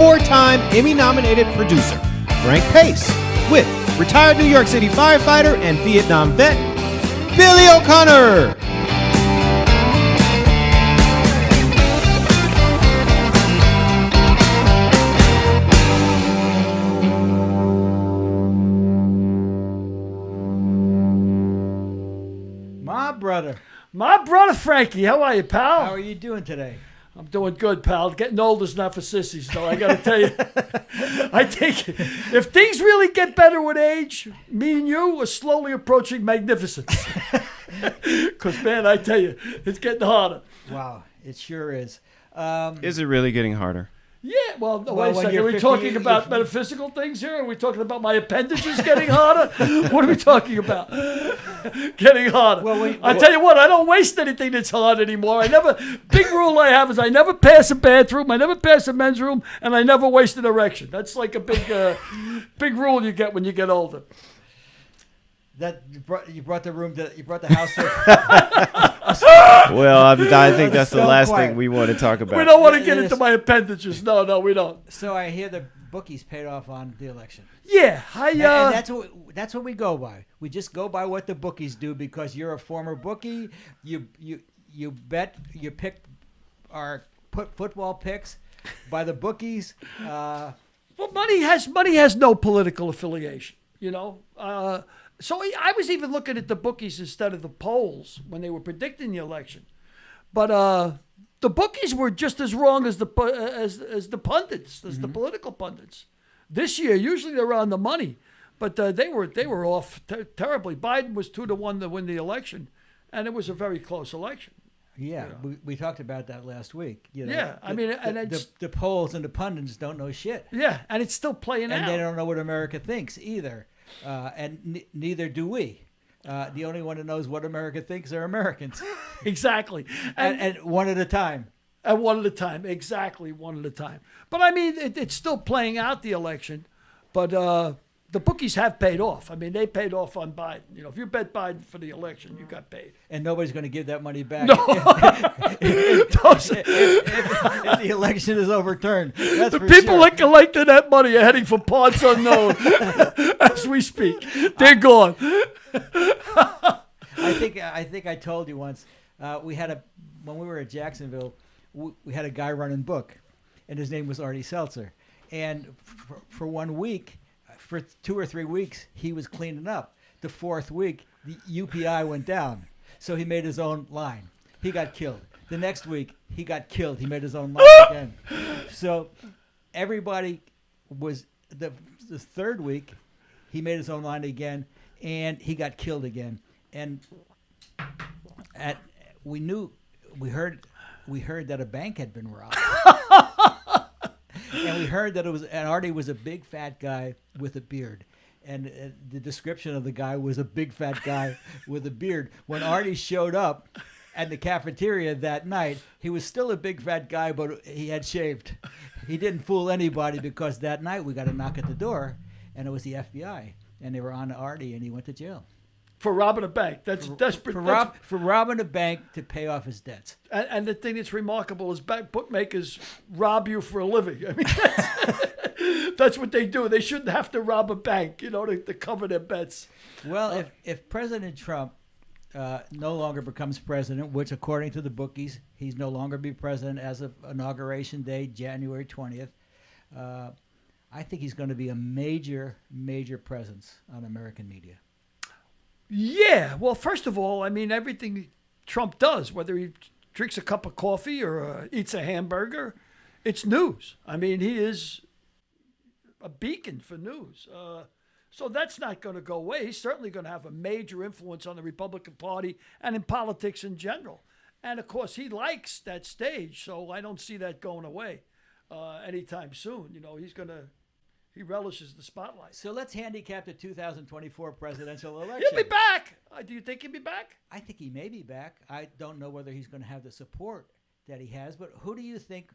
four-time Emmy-nominated producer, Frank Pace, with retired New York City firefighter and Vietnam vet, Billy O'Connor. My brother Frankie, how are you, pal? How are you doing today? I'm doing good, pal. Getting old is not for sissies, though. I got to tell you. I think if things really get better with age, me and you are slowly approaching magnificence. Because, man, I tell you, it's getting harder. Wow, it sure is. Is it really getting harder? Yeah, well, wait a second. Are we 50, talking about metaphysical things here? Are we talking about my appendages getting harder? What are we talking about? Getting harder. I tell you what, I don't waste anything that's hard anymore. Big rule I have is I never pass a bathroom, I never pass a men's room, and I never waste an erection. That's like a big rule you get when you get older. That you brought the house to. Well, I think that's the last thing we want to talk about. We don't want to get into my appendages. No, we don't. So I hear the bookies paid off on the election. Yeah, and that's what we go by. We just go by what the bookies do because you're a former bookie. You pick our football picks by the bookies. Well, money has no political affiliation, you know. So I was even looking at the bookies instead of the polls when they were predicting the election. But the bookies were just as wrong as the pundits, as the political pundits. This year, usually they're on the money, but they were off terribly. Biden was 2-1 to win the election, and it was a very close election. Yeah, you know. we talked about that last week. You know, yeah, the polls and the pundits don't know shit. Yeah, and it's still playing out. And they don't know what America thinks either. And neither do we. The only one who knows what America thinks are Americans. Exactly. And one at a time. And one at a time. Exactly, one at a time. But, I mean, it's still playing out the election. But the bookies have paid off. I mean, they paid off on Biden. You know, if you bet Biden for the election, you got paid. And nobody's going to give that money back. No. if the election is overturned. That's the people that collected that money are heading for parts unknown as we speak. They're gone. I think I told you once, when we were at Jacksonville, we had a guy running book, and his name was Artie Seltzer. And for 1 week, for 2 or 3 weeks, he was cleaning up. The fourth week, the UPI went down. So he made his own line. He got killed. The next week, he got killed. He made his own line again. So everybody was, the third week, he made his own line again, and he got killed again. And we heard that a bank had been robbed. And we heard that Artie was a big fat guy with a beard. And the description of the guy was a big fat guy with a beard. When Artie showed up at the cafeteria that night, he was still a big fat guy, but he had shaved. He didn't fool anybody because that night we got a knock at the door, and it was the FBI. And they were on to Artie, and he went to jail. For robbing a bank. That's desperate. For robbing a bank to pay off his debts. And the thing that's remarkable is bookmakers rob you for a living. I mean, that's what they do. They shouldn't have to rob a bank, you know, to cover their bets. Well, if President Trump no longer becomes president, which according to the bookies, he's no longer be president as of Inauguration Day, January 20th, I think he's going to be a major, major presence on American media. Yeah, well, first of all, I mean, everything Trump does, whether he drinks a cup of coffee or eats a hamburger, it's news. I mean, he is a beacon for news. So that's not going to go away. He's certainly going to have a major influence on the Republican Party and in politics in general. And, of course, he likes that stage, so I don't see that going away anytime soon. You know, he relishes the spotlight. So let's handicap the 2024 presidential election. He'll be back. Do you think he'll be back? I think he may be back. I don't know whether he's going to have the support that he has, but who do you think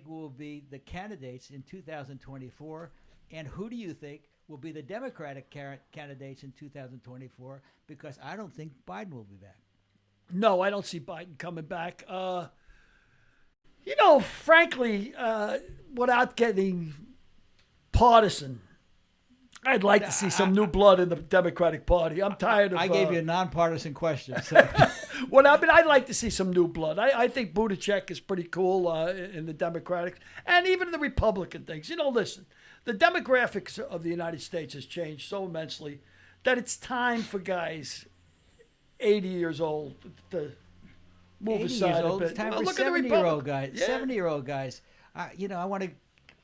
will be the candidates in 2024, and who do you think will be the Democratic candidates in 2024? Because I don't think Biden will be back. No, I don't see Biden coming back. Frankly, without getting partisan, I'd like to see some new blood in the Democratic Party. I'm tired of. I gave you a nonpartisan question. So. Well, I mean, I'd like to see some new blood. I think Buttigieg is pretty cool in the Democratic and even the Republican things. Listen, the demographics of the United States has changed so immensely that it's time for guys 80 years old to move 80 aside years old. a bit. It's time Well, for look at the 70-year-old Republicans. guys. Yeah. 70-year-old guys. I want to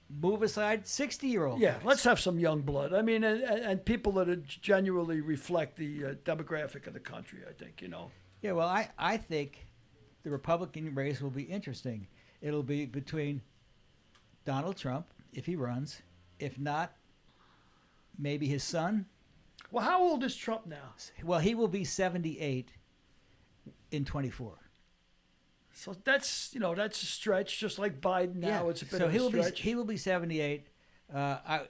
move aside 60-year-old Yeah, guys. let's have some young blood. I mean, and people that genuinely reflect the demographic of the country, I think, Yeah, well, I think the Republican race will be interesting. It'll be between Donald Trump, if he runs. If not, maybe his son. Well, how old is Trump now? Well, he will be 78 in 24. So that's a stretch, just like Biden now. It's a bit of a stretch. He will be 78.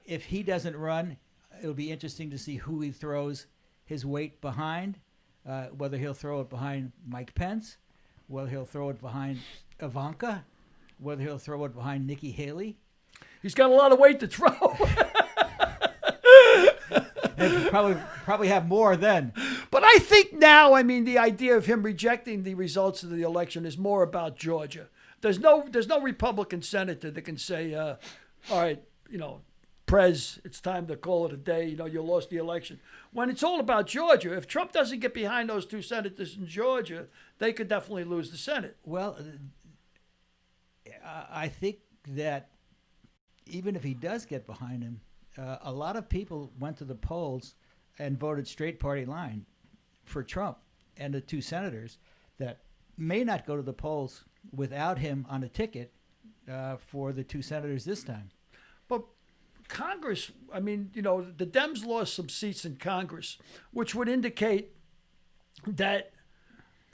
If he doesn't run, it'll be interesting to see who he throws his weight behind. Whether he'll throw it behind Mike Pence, whether he'll throw it behind Ivanka, whether he'll throw it behind Nikki Haley. He's got a lot of weight to throw. And probably have more then. But I think now, I mean, the idea of him rejecting the results of the election is more about Georgia. There's no Republican senator that can say, all right, Prez, it's time to call it a day. You lost the election. When it's all about Georgia, if Trump doesn't get behind those two senators in Georgia, they could definitely lose the Senate. Well, I think that even if he does get behind him, a lot of people went to the polls and voted straight party line for Trump and the two senators that may not go to the polls without him on a ticket for the two senators this time. But Congress, I mean, the Dems lost some seats in Congress, which would indicate that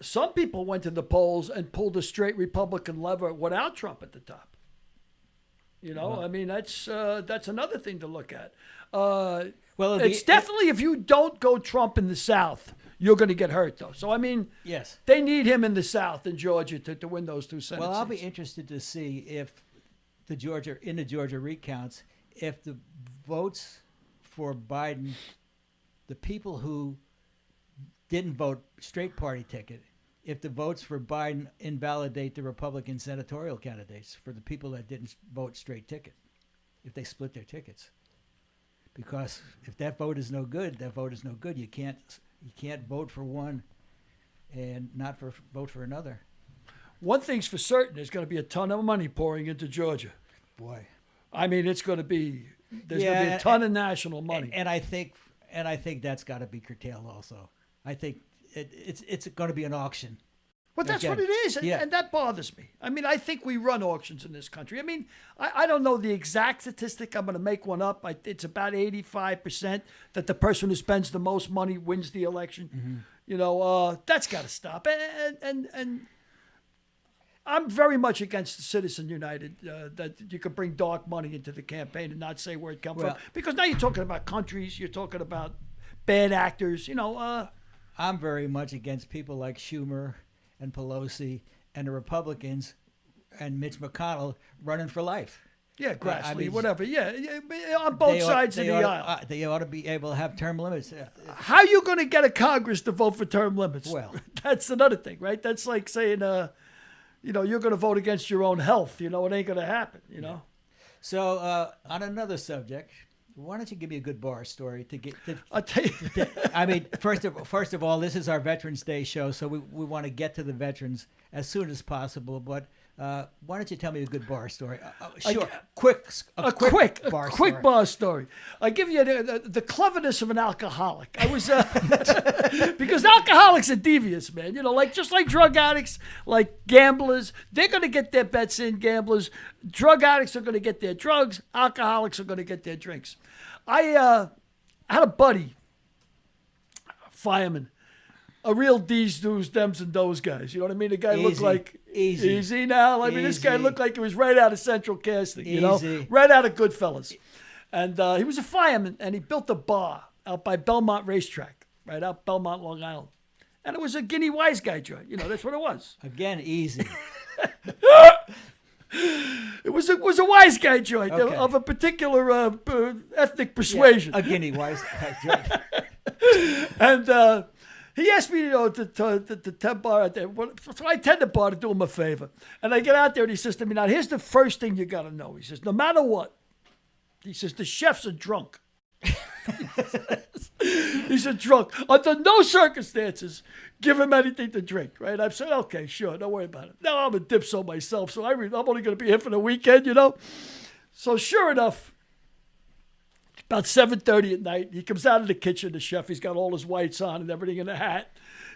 some people went to the polls and pulled a straight Republican lever without Trump at the top. I mean, that's another thing to look at. It's definitely if you don't go Trump in the South, you're going to get hurt, though. So, I mean, yes, they need him in the South in Georgia to win those two Senate Well, I'll be seats. interested to see if the Georgia recounts, if the votes for Biden, the people who didn't vote straight party ticket, if the votes for Biden invalidate the Republican senatorial candidates for the people that didn't vote straight ticket, if they split their tickets. Because if that vote is no good, that vote is no good. You can't vote for one and not vote for another. One thing's for certain, there's going to be a ton of money pouring into Georgia. Boy. I mean, there's going to be a ton of national money. And I think that's got to be curtailed also. I think it's going to be an auction. But that's what it is, and that bothers me. I mean, I think we run auctions in this country. I mean, I don't know the exact statistic. I'm going to make one up. It's about 85% that the person who spends the most money wins the election. Mm-hmm. That's got to stop. And I'm very much against the Citizen United, that you could bring dark money into the campaign and not say where it comes from. Because now you're talking about countries, you're talking about bad actors, I'm very much against people like Schumer and Pelosi and the Republicans and Mitch McConnell running for life. Yeah, Grassley, whatever. Yeah, on both sides of the aisle. They ought to be able to have term limits. How are you going to get a Congress to vote for term limits? Well, that's another thing, right? That's like saying, you're going to vote against your own health. It ain't going to happen, Yeah. So on another subject, why don't you give me a good bar story to get? I'll tell you. I mean, first of all, this is our Veterans Day show, so we want to get to the veterans as soon as possible. But why don't you tell me a good bar story? Sure, a quick bar story. I give you the cleverness of an alcoholic. I was because alcoholics are devious, man. Just like drug addicts, like gamblers, they're going to get their bets in. Gamblers, drug addicts are going to get their drugs. Alcoholics are going to get their drinks. I had a buddy, fireman, a real D's, do's, dems, and those guys. You know what I mean? The guy looked like easy now. I mean, this guy looked like he was right out of Central Casting. Right out of Goodfellas. And he was a fireman, and he built a bar out by Belmont Racetrack, right out Belmont, Long Island. And it was a Guinea Wise Guy joint. That's what it was. Again, easy. It was a wise guy joint Okay. of a particular ethnic persuasion. A guinea wise. And he asked me, to temp bar out there. So I tend to bar to do him a favor. And I get out there and he says to me, now here's the first thing you got to know. He says, no matter what, he says, the chefs are drunk. He said, drunk. Under no circumstances, give him anything to drink, right? I've said, okay, sure, don't worry about it. Now I'm a dipso myself, so I'm only going to be here for the weekend, So sure enough, about 7:30 at night, he comes out of the kitchen, the chef. He's got all his whites on and everything in the hat,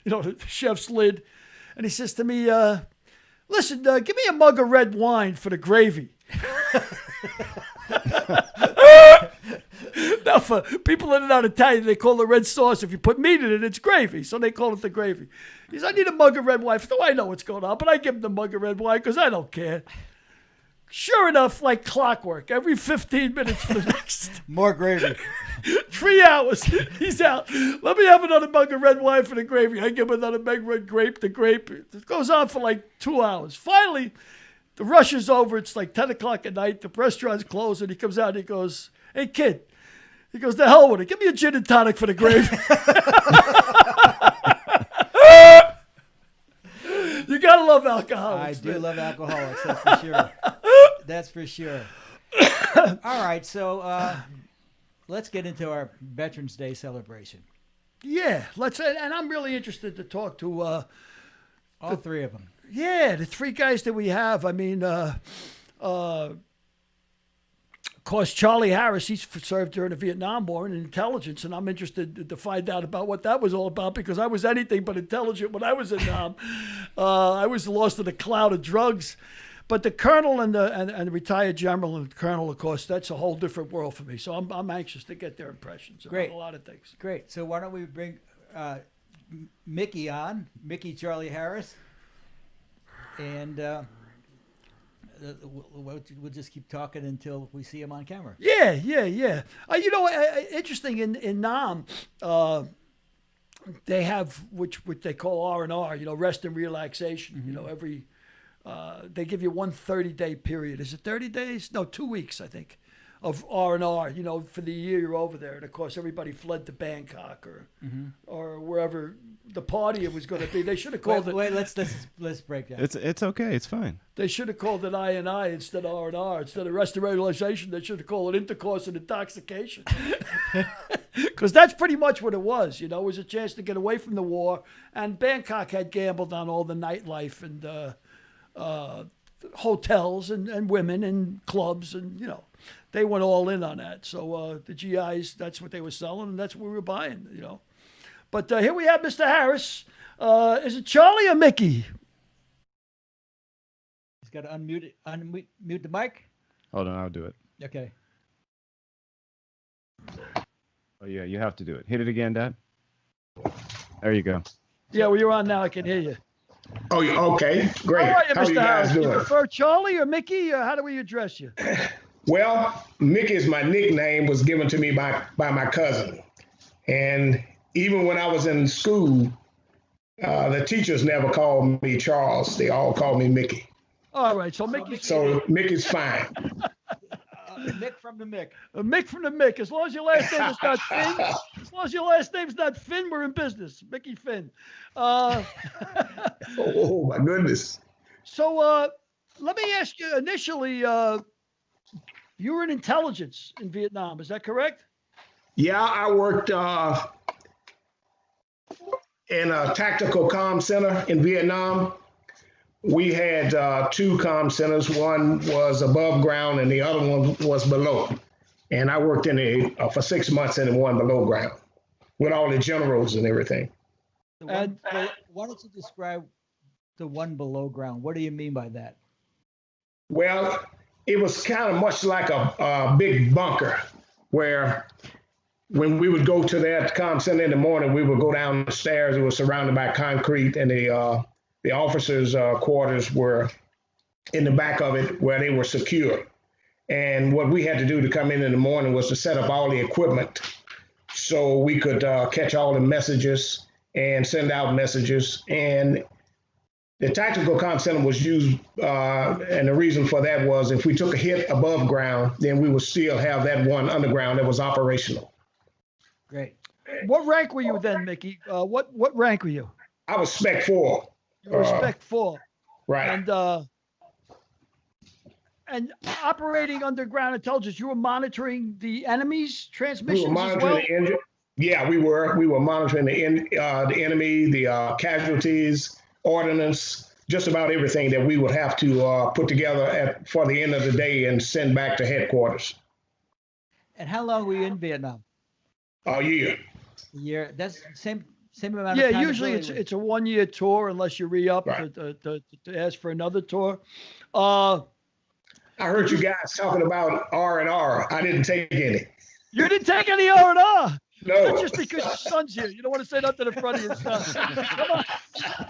the chef's lid. And he says to me, listen, give me a mug of red wine for the gravy. Now, for people that are not Italian, they call it red sauce. If you put meat in it, it's gravy. So they call it the gravy. He says, I need a mug of red wine. So I know what's going on, but I give him the mug of red wine because I don't care. Sure enough, like clockwork, every 15 minutes for the next More gravy. 3 hours, he's out. Let me have another mug of red wine for the gravy. I give him another mug of red grape, the grape. It goes on for like 2 hours. Finally, the rush is over. It's like 10 o'clock at night. The restaurant's closed, and he comes out and he goes, hey, kid. He goes, the hell with it. Give me a gin and tonic for the gravy. You got to love alcoholics. I do love alcoholics, that's for sure. That's for sure. All right, so let's get into our Veterans Day celebration. Yeah, and I'm really interested to talk to all three of them. Yeah, the three guys that we have. I mean, of course, Charlie Harris, he's served during the Vietnam War in intelligence, and I'm interested to find out about what that was all about because I was anything but intelligent when I was in Nam. I was lost in a cloud of drugs. But the colonel and the retired general and the colonel, of course, that's a whole different world for me. So I'm anxious to get their impressions about a lot of things. Great. So why don't we bring Mickey on, Mickey Charlie Harris, and we'll just keep talking until we see him on camera. Yeah. Interesting in Nam, they have which they call R&R, rest and relaxation. Mm-hmm. Every they give you one 30-day period. Is it 30 days? No, 2 weeks, I think, of R&R. For the year you're over there, and of course everybody fled to Bangkok or wherever the party was going to be. They should have called it. Wait, let's break down. It's okay. It's fine. They should have called it I&I instead of R&R. Instead of rest and relaxation, they should have called it intercourse and intoxication. Because that's pretty much what it was. It was a chance to get away from the war. And Bangkok had gambled on all the nightlife and hotels and women and clubs. And, they went all in on that. So the GIs, that's what they were selling, and that's what we were buying, But here we have Mr. Harris. Is it Charlie or Mickey? He's got to unmute the mic. Hold on, I'll do it. Okay. Oh, yeah, you have to do it. Hit it again, Dad. There you go. Yeah, well, you're on now. I can hear you. Oh, okay. Great. How are you, How are Mr. you guys Harris? Do you doing? prefer Charlie or Mickey, or how do we address you? Well, Mick is my nickname, was given to me by my cousin. And even when I was in school, the teachers never called me Charles. They all called me Mickey. All right, so Mickey's So Mick is fine. Mick from the Mick. Mick from the Mick. As long as your last name is not Finn, we're in business. Mickey Finn. Oh, my goodness. So let me ask you initially, you were in intelligence in Vietnam. Is that correct? Yeah, I worked in a tactical comm center in Vietnam. We had two comm centers. One was above ground and the other one was below. And I worked for 6 months in the one below ground with all the generals and everything. Why don't you describe the one below ground? What do you mean by that? Well, it was kind of much like a big bunker where when we would go to that comm center in the morning, we would go down the stairs. It was surrounded by concrete, and the officers' quarters were in the back of it where they were secure. And what we had to do to come in the morning was to set up all the equipment so we could catch all the messages and send out messages. And The tactical comm center was used, and the reason for that was if we took a hit above ground, then we would still have that one underground that was operational. Great. What rank were you then, Mickey? What rank were you? I was Spec 4. You were Spec 4. Right. And operating underground intelligence, you were monitoring the enemy's We transmissions were monitoring as well? the engine. Yeah, we were. We were monitoring the enemy, the casualties, ordnance, just about everything that we would have to put together for the end of the day and send back to headquarters. And how long were you in Vietnam? A year. A year. That's same amount of Yeah, time. usually it's a 1-year tour unless you re-up Right. to ask for another tour. I heard you guys talking about R&R. I didn't take any. You didn't take any R&R. No. That's just because your son's here. You don't want to say nothing in front of your son. Come on.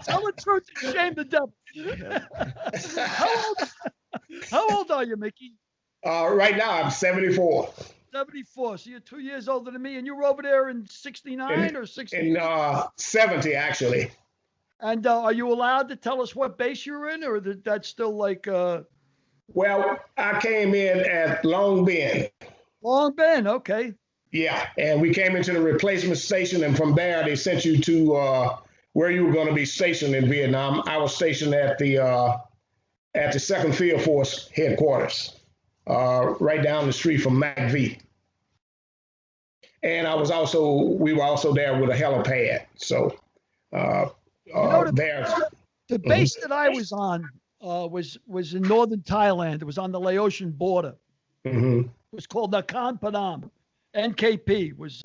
Tell the truth and shame the devil. How old are you, Mickey? Right now, I'm 74. 74. So you're 2 years older than me, and you were over there in 69 or 60? In 70, actually. And are you allowed to tell us what base you were in, or that's still like... Well, I came in at Long Bend. Long Bend, okay. Yeah, and we came into the replacement station, and from there they sent you to where you were going to be stationed in Vietnam. I was stationed at the 2nd Field Force headquarters, right down the street from MacV. And we were also there with a helipad. So there. The base that I was on was in northern Thailand. It was on the Laotian border. Mm-hmm. It was called Nakhon Phanom. NKP was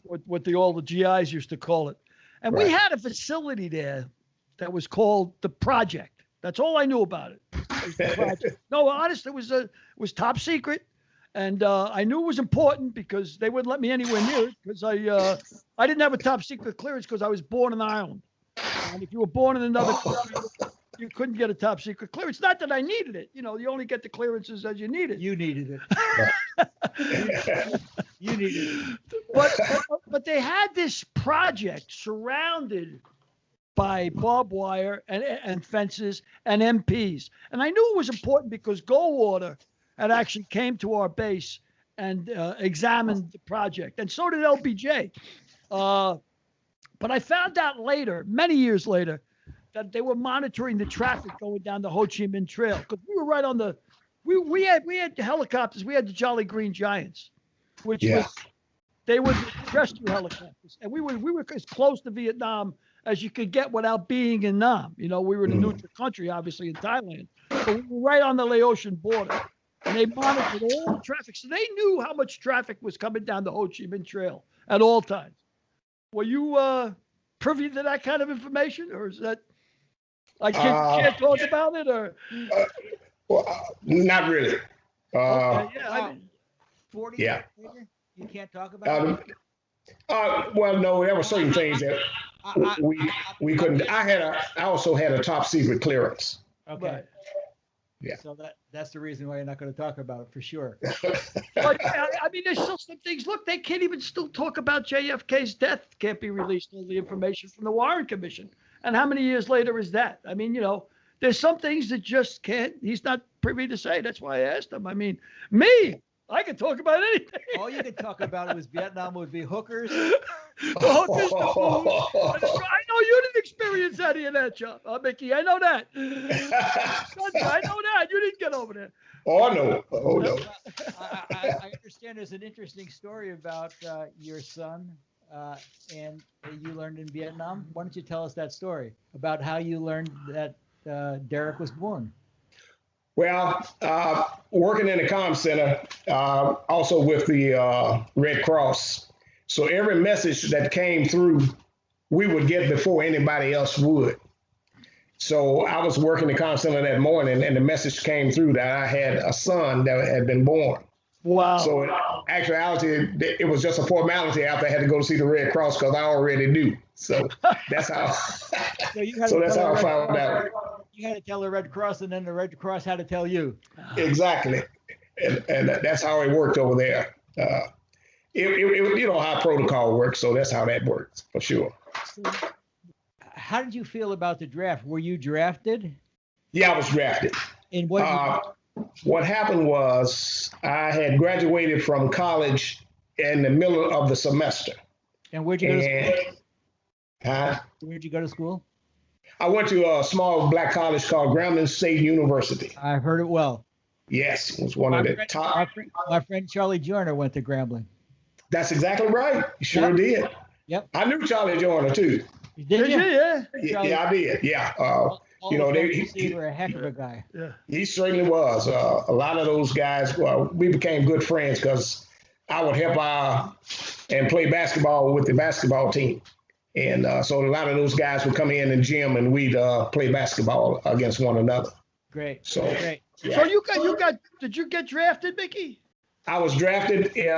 what all the GIs used to call it. And we had a facility there that was called the Project. That's all I knew about it. Was the project. No, honestly, it was top secret. And I knew it was important because they wouldn't let me anywhere near it because I didn't have a top secret clearance because I was born in Ireland. And if you were born in another country, you couldn't get a top secret clearance. Not that I needed it. You only get the clearances as you need it. You needed it. You needed it. But they had this project surrounded by barbed wire and fences and MPs. And I knew it was important because Goldwater had actually came to our base and examined the project. And so did LBJ. But I found out later, many years later, that they were monitoring the traffic going down the Ho Chi Minh Trail because we were right on the. We had helicopters. We had the Jolly Green Giants, which they were rescue helicopters, and we were as close to Vietnam as you could get without being in Nam. We were in a neutral country, obviously in Thailand, but we were right on the Laotian border, and they monitored all the traffic, so they knew how much traffic was coming down the Ho Chi Minh Trail at all times. Were you privy to that kind of information, or is that? I can't talk about it, or well, not really. Okay, 40 yeah. Later, you can't talk about it? Well, no, there were certain things that we couldn't. I also had a top secret clearance. Okay. Right. Yeah. So that's the reason why you're not going to talk about it for sure. But I mean, there's still some things. Look, they can't even still talk about JFK's death. Can't be released all the information from the Warren Commission. And how many years later is that? I mean, there's some things that just can't. He's not privy to say. That's why I asked him. I mean, I can talk about anything. All you could talk about was Vietnam would be hookers. The hookers, the food. I know you didn't experience any of that, John. Mickey, I know that. I know that. You didn't get over there. Oh, no. Oh, no. I understand there's an interesting story about your son and you learned in Vietnam. Why don't you tell us that story about how you learned that Derek was born? Well, working in the comm center, also with the Red Cross. So every message that came through, we would get before anybody else would. So I was working the comm center that morning, and the message came through that I had a son that had been born. Wow. So in actuality, it was just a formality after I had to go see the Red Cross because I already knew. So that's how. So that's how I found out. You had to tell the Red Cross, and then the Red Cross had to tell you. Exactly, and that's how it worked over there. You know how protocol works, so that's how that works for sure. how did you feel about the draft? Were you drafted? Yeah, I was drafted. And What happened was I had graduated from college in the middle of the semester. and where'd you go to school? And Where'd you go to school? I went to a small black college called Grambling State University. I've heard it well. Yes, it was one of the top. My friend Charlie Joyner went to Grambling. That's exactly right. You sure did. Yep. I knew Charlie Joyner too. Did you? Yeah. Yeah, I did. Yeah. He were a heck of a guy. Yeah. He certainly was. A lot of those guys, we became good friends because I would help and play basketball with the basketball team. And so a lot of those guys would come in the gym and we'd play basketball against one another. Great. So, Great. Yeah. So did you get drafted, Mickey? I was drafted, in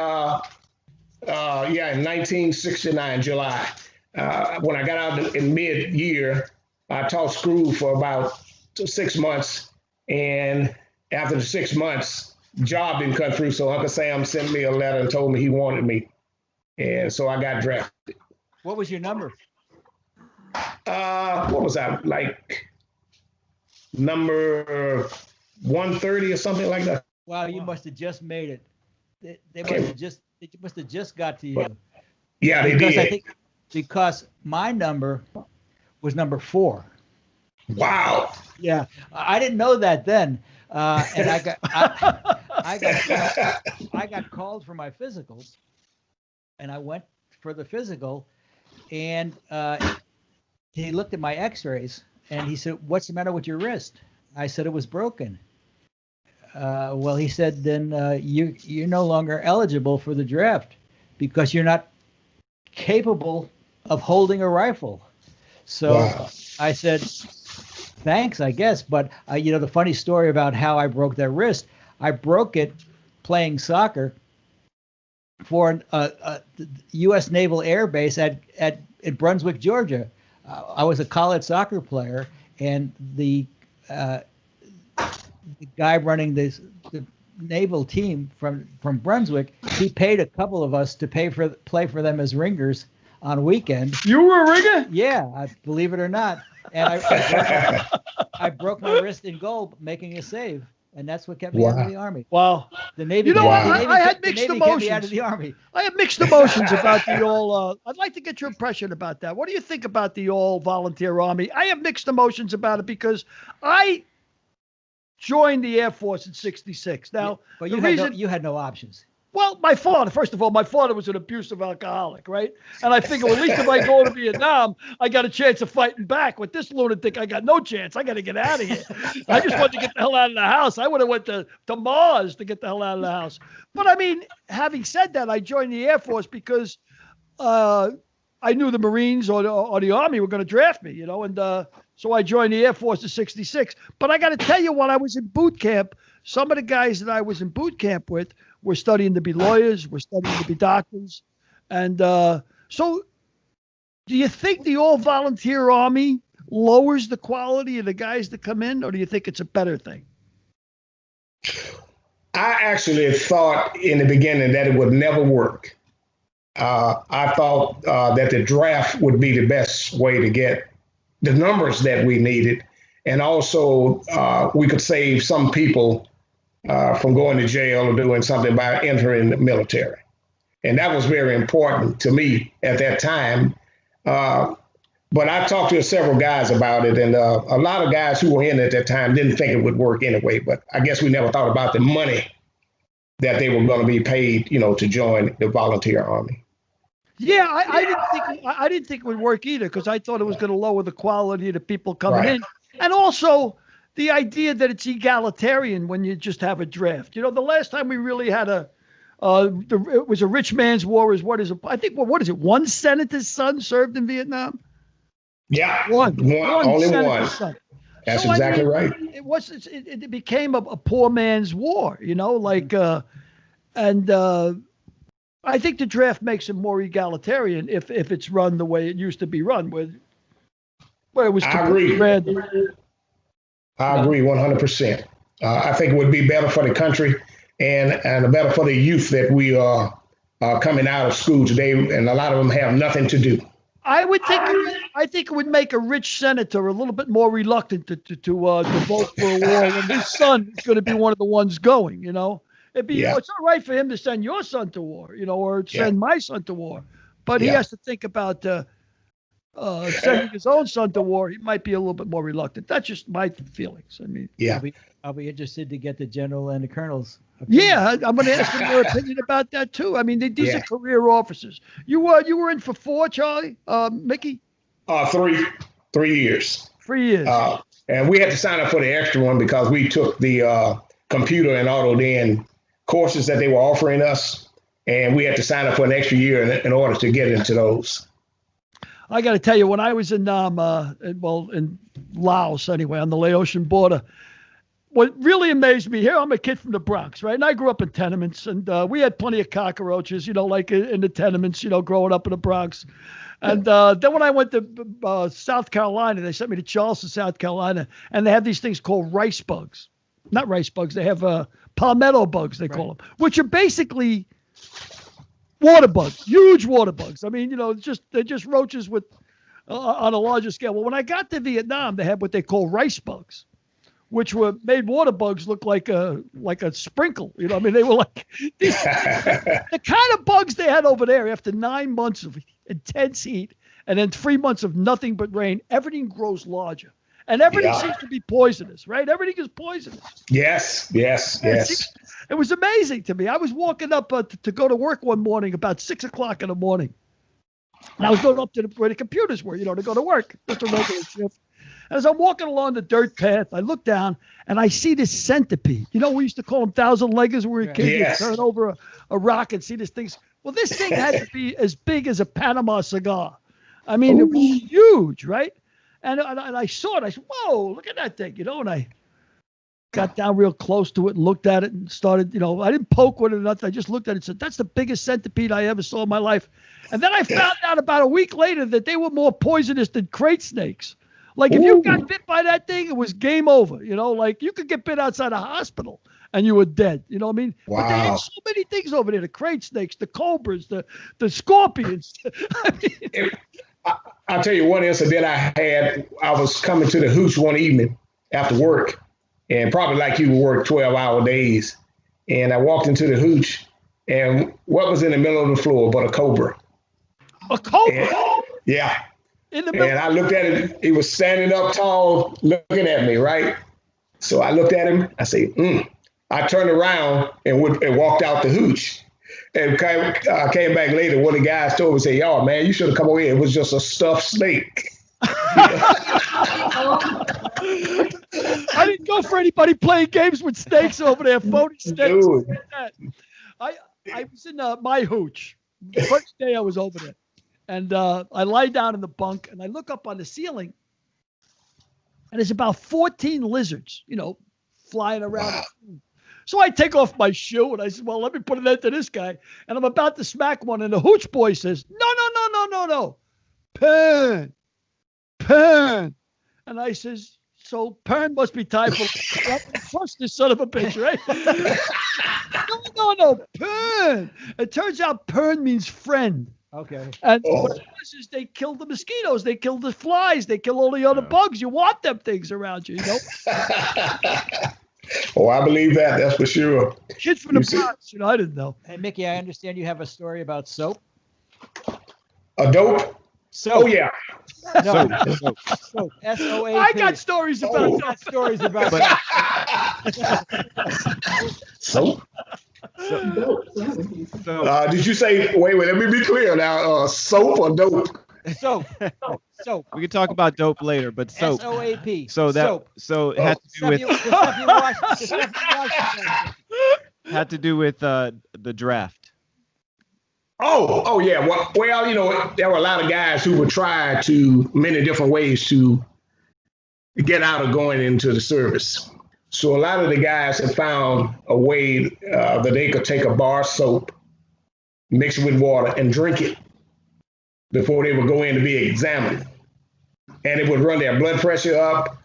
1969, July. When I got out in mid-year, I taught school for about 6 months. And after the 6 months, job didn't come through. So Uncle Sam sent me a letter and told me he wanted me. And so I got drafted. What was your number? What was I, like number 130 or something like that? Wow, you must have just made it. They must have just got to you. Yeah, they because did. I think because my number was number 4. Wow. Yeah, I didn't know that then, and I got called for my physicals, and I went for the physical, and he looked at my X-rays and he said, "What's the matter with your wrist?" I said it was broken. Well, he said, then you're no longer eligible for the draft because you're not capable of holding a rifle. So Wow. I said, thanks, I guess. But, the funny story about how I broke that wrist, I broke it playing soccer for a U.S. Naval Air Base at Brunswick, Georgia. I was a college soccer player, and the guy running the naval team from Brunswick, he paid a couple of us to play for them as ringers on weekends. You were a ringer? Yeah, believe it or not. And I broke my wrist in goal making a save, and that's what kept me out of the Army. Wow. The Navy. You know kept- what? the Navy I had kept- the mixed Navy kept me out emotions. of the Army. I have mixed emotions about the all. I'd like to get your impression about that. What do you think about the all volunteer army? I have mixed emotions about it because I joined the Air Force in '66. Now, But the you reason, had no options. well, my father, first of all, my father was an abusive alcoholic, right? And I figure, well, at least if I go to Vietnam, I got a chance of fighting back. With this lunatic, I got no chance. I got to get out of here. I just wanted to get the hell out of the house. I would have went to Mars to get the hell out of the house. But I mean, having said that, I joined the Air Force because I knew the Marines or the Army were going to draft me, and so I joined the Air Force in '66. But I got to tell you, when I was in boot camp, some of the guys that I was in boot camp with were studying to be lawyers, were studying to be doctors. And so do you think the all-volunteer Army lowers the quality of the guys that come in, or do you think it's a better thing? I actually thought in the beginning that it would never work. I thought that the draft would be the best way to get the numbers that we needed. And also we could save some people from going to jail or doing something by entering the military. And that was very important to me at that time. But I talked to several guys about it, and a lot of guys who were in at that time didn't think it would work anyway. But I guess we never thought about the money that they were going to be paid, to join the volunteer army. Yeah, I didn't think it would work either, because I thought it was going to lower the quality of the people coming in, and also the idea that it's egalitarian when you just have a draft. The last time we really had it was a rich man's war. What is it? One senator's son served in Vietnam. Yeah, one only senator's one. son. That's exactly right. It became a poor man's war, and I think the draft makes it more egalitarian if it's run the way it used to be run, where it was. I agree. I agree 100%. I think it would be better for the country and better for the youth that we are coming out of school today, and a lot of them have nothing to do. I would think. I think it would make a rich senator a little bit more reluctant to vote for a war when his son is going to be one of the ones going. You know, it'd be Yeah. it's all right for him to send your son to war, you know, or Yeah. send my son to war, but he Yeah. has to think about sending his own son to war. He might be a little bit more reluctant. That's just my feelings. I mean, Yeah. I'll be interested to get the general and the colonel's opinion. yeah, I'm going to ask them their opinion about that too. I mean, these Yeah. are career officers. You were in for 4, Charlie, Mickey, 3 years. 3 years. And we had to sign up for the extra one because we took the computer and auto den courses that they were offering us, and we had to sign up for an extra year in order to get into those. I got to tell you, when I was in in Laos anyway, on the Laotian border, what really amazed me here, I'm a kid from the Bronx, right? And I grew up in tenements, and we had plenty of cockroaches, you know, like in the tenements, you know, growing up in the Bronx. And then when I went to South Carolina, they sent me to Charleston, South Carolina, and they have these things called rice bugs. Not rice bugs. They have palmetto bugs, they call them, which are basically water bugs, huge water bugs. I mean, you know, they're just roaches with on a larger scale. Well, when I got to Vietnam, they had what they call rice bugs, which made water bugs look like a sprinkle. You know, I mean, they were like the kind of bugs they had over there. After 9 months of intense heat and then 3 months of nothing but rain, everything grows larger. And everything seems to be poisonous, right? Everything is poisonous. Yes. It was amazing to me. I was walking up to go to work one morning about 6 o'clock in the morning. And I was going up to where the computers were, you know, to go to work. Just a regular shift. And as I'm walking along the dirt path, I look down and I see this centipede. You know, we used to call them 1,000-leggers when we were kids. Yes. You turn over a rock and see this thing. Well, this thing had to be as big as a Panama cigar. I mean, It was huge, right? And I saw it. I said, whoa, look at that thing, you know, and I got down real close to it and looked at it and started, you know, I didn't poke with it or nothing. I just looked at it and said, that's the biggest centipede I ever saw in my life. And then I found out about a week later that they were more poisonous than crate snakes. Like if you got bit by that thing, it was game over. You know, like you could get bit outside a hospital and you were dead. You know what I mean? Wow. But they had so many things over there: the crate snakes, the cobras, the scorpions. I mean, I'll tell you one incident I had. I was coming to the hooch one evening after work, and probably like you work 12-hour days. And I walked into the hooch, and what was in the middle of the floor but a cobra? a cobra And, yeah. in the middle. And I looked at him. He was standing up tall, looking at me, right? So I looked at him. I said, I turned around and walked out the hooch. And came back later. One of the guys told me, say, "Y'all, man, you should have come over here. It was just a stuffed snake." I didn't go for anybody playing games with snakes over there, phony snakes. Dude. I was in my hooch. The first day I was over there. And I lie down in the bunk and I look up on the ceiling and there's about 14 lizards, you know, flying around. Wow. So I take off my shoe and I said, well, let me put an end to this guy. And I'm about to smack one. And the hooch boy says, no. Pen. And I says, so Pern must be tied for trust this son of a bitch, right? No, Pern. It turns out Pern means friend. Okay. And what it was is they kill the mosquitoes, they kill the flies, they kill all the other bugs. You want them things around you, you know? Oh, I believe that. That's for sure. Kids from the Bronx, you know, I didn't know. Hey, Mickey, I understand you have a story about soap. A dope? Soap. Oh, yeah. No, soap. S-O-A-P. I got stories about I got stories about Soap? So Did you say, wait, let me be clear now, soap or dope? soap. Soap. we could talk about dope later, but soap. S-O-A-P. So that soap. so it had to do with The stuff you wash. had to do with the draft. Oh, yeah. Well, you know, there were a lot of guys who would try many different ways to get out of going into the service. So a lot of the guys have found a way that they could take a bar soap, mix it with water, and drink it before they would go in to be examined. And it would run their blood pressure up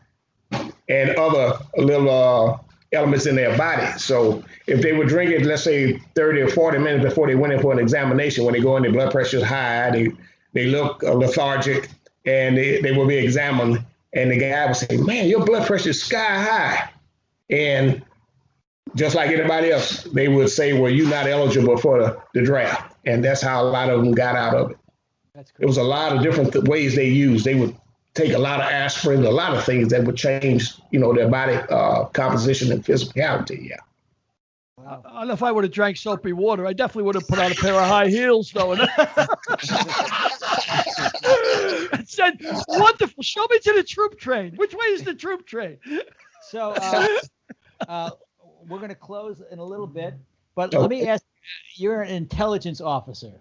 and other little elements in their body. So if they would drink it, let's say 30 or 40 minutes before they went in for an examination, when they go in, their blood pressure is high, they look lethargic, and they will be examined. And the guy would say, "Man, your blood pressure is sky high." And just like anybody else, they would say, "Well, you're not eligible for the draft." And that's how a lot of them got out of it. That's cool. It was a lot of different ways they used. They would take a lot of aspirin, a lot of things that would change, their body composition and physicality. Yeah. Wow. I don't know if I would have drank soapy water. I definitely would have put on a pair of high heels, though. And said, "Wonderful. Show me to the troop train. Which way is the troop train?" So we're going to close in a little bit, but Okay. let me ask, you're an intelligence officer.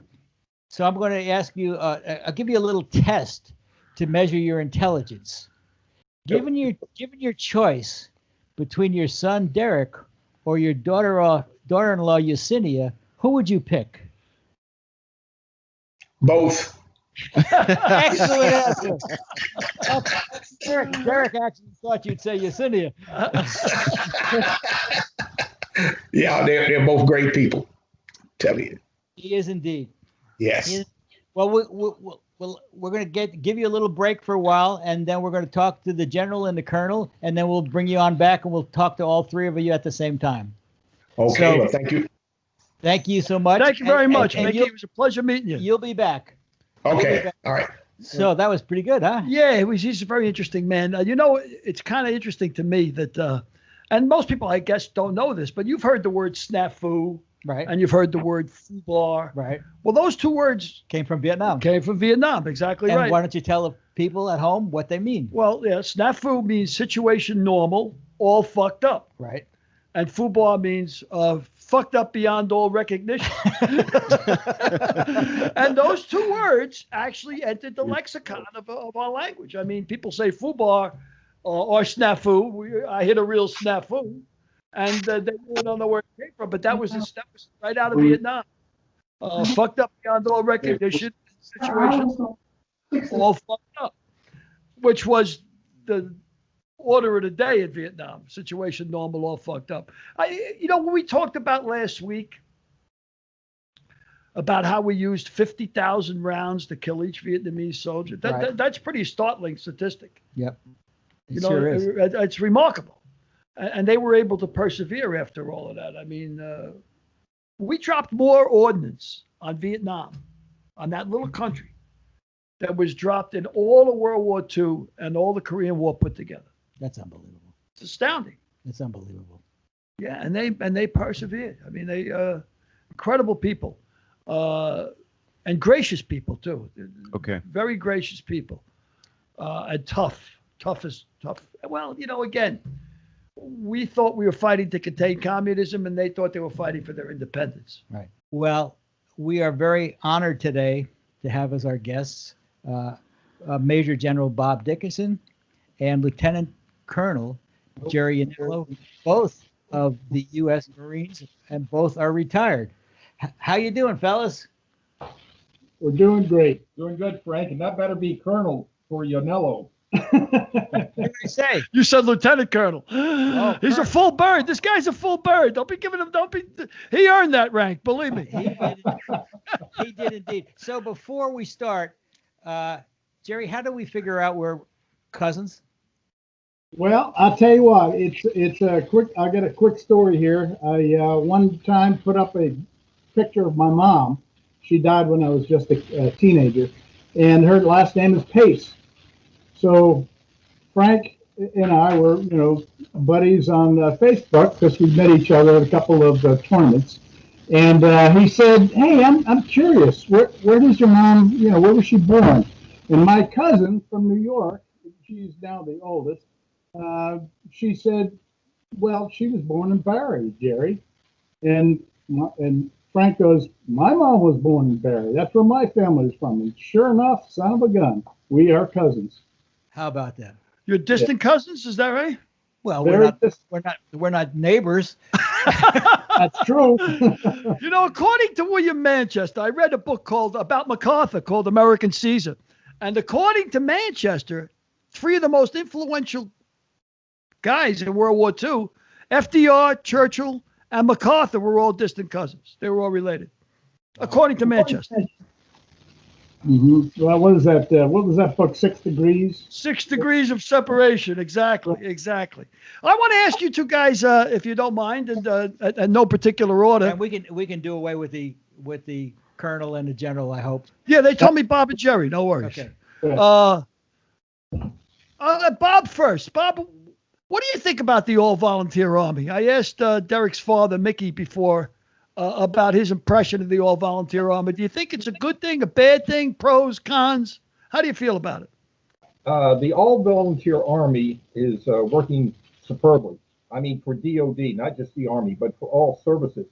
So I'm going to ask you, I'll give you a little test to measure your intelligence. Given your choice between your son, Derek, or your daughter-in-law, Yesenia, who would you pick? Both. Excellent answer. Derek actually thought you'd say Yesenia. Yeah, they're both great people. Tell you. He is indeed. Yes. He is. Well, we're going to give you a little break for a while, and then we're going to talk to the general and the colonel, and then we'll bring you on back, and we'll talk to all three of you at the same time. Okay. So- Well, thank you. Thank you so much. Thank you very much, and Mickey. It was a pleasure meeting you. You'll be back. Okay. All right. So that was pretty good, huh? Yeah, he's a very interesting man. It's kind of interesting to me that, and most people, I guess, don't know this, but you've heard the word snafu, Right. and you've heard the word fubar. Right. Well, those two words Came from Vietnam. came from Vietnam. Exactly And right. why don't you tell the people at home what they mean? Well, yeah, snafu means situation normal, all fucked up. Right. And fubar means fucked up beyond all recognition. And those two words actually entered the lexicon of our language. I mean, people say fubar or snafu. I hit a real snafu. And they don't know where it came from. But that was right out of Vietnam. Fucked up beyond all recognition, situations all fucked up, which was the order of the day in Vietnam. Situation normal, all fucked up. When we talked about last week about how we used 50,000 rounds to kill each Vietnamese soldier, that's pretty startling statistic. Yep. It sure is. It's remarkable. And they were able to persevere after all of that. I mean, we dropped more ordnance on Vietnam, on that little country, that was dropped in all of World War II and all the Korean War put together. That's unbelievable. It's astounding. It's unbelievable. Yeah, and they persevered. I mean, they incredible people, and gracious people too. Okay. Very gracious people, and tough as tough. Well, again, we thought we were fighting to contain communism, and they thought they were fighting for their independence. Right. Well, we are very honored today to have as our guests Major General Bob Dickinson and Lieutenant Colonel Jerry Yanello, both of the U.S. Marines, and both are retired. How you doing, fellas? We're doing great. Doing good, Frank. And that better be Colonel for Yanello. What did I say? You said Lieutenant Colonel. Oh, He's a full bird. This guy's a full bird. Don't be giving him. He earned that rank. Believe me. He did indeed. So before we start, Jerry, how do we figure out we're cousins? Well, I'll tell you what. It's a quick. I got a quick story here. I one time put up a picture of my mom. She died when I was just a teenager, and her last name is Pace. So Frank and I were, buddies on Facebook because we met each other at a couple of tournaments. And he said, "Hey, I'm curious. Where does your mom? Where was she born?" And my cousin from New York, she's now the oldest. She said, "Well, she was born in Barrie, Jerry." And Frank goes, "My mom was born in Barrie. That's where my family's from." And sure enough, son of a gun, we are cousins. How about that? You're distant cousins, is that right? Well, Very we're not neighbors. That's true. According to William Manchester, I read a book about MacArthur called American Caesar. And according to Manchester, three of the most influential guys in World War II, FDR, Churchill, and MacArthur, were all distant cousins. They were all related, according to Manchester. Well, what is that? What was that book? 6 Degrees. 6 degrees of separation. Exactly. Exactly. I want to ask you two guys, if you don't mind, and no particular order. And we can do away with the colonel and the general, I hope. Yeah, they told me Bob and Jerry. No worries. Okay. Bob first. Bob, what do you think about the all-volunteer army? I asked Derek's father, Mickey, before about his impression of the all-volunteer army. Do you think it's a good thing, a bad thing, pros, cons? How do you feel about it? The all-volunteer army is working superbly. I mean, for DOD, not just the Army, but for all services.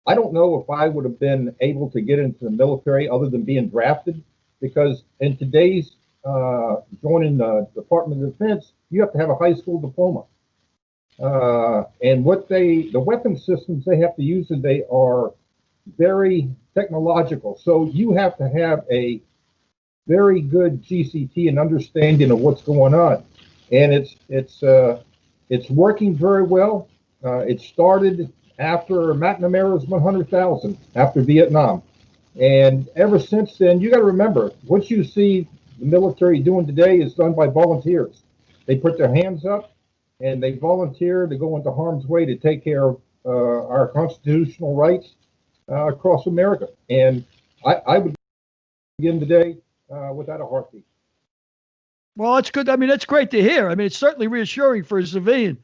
I don't know if I would have been able to get into the military other than being drafted, because in today's joining the Department of Defense, you have to have a high school diploma. And the weapon systems they have to use, they are very technological. So you have to have a very good GCT and understanding of what's going on. And it's working very well. It started after McNamara's 100,000 after Vietnam. And ever since then, you got to remember, what you see the military doing today is done by volunteers. They put their hands up and they volunteer to go into harm's way to take care of our constitutional rights across America. And I would begin today without a heartbeat. Well, that's good. I mean, that's great to hear. I mean, it's certainly reassuring for a civilian.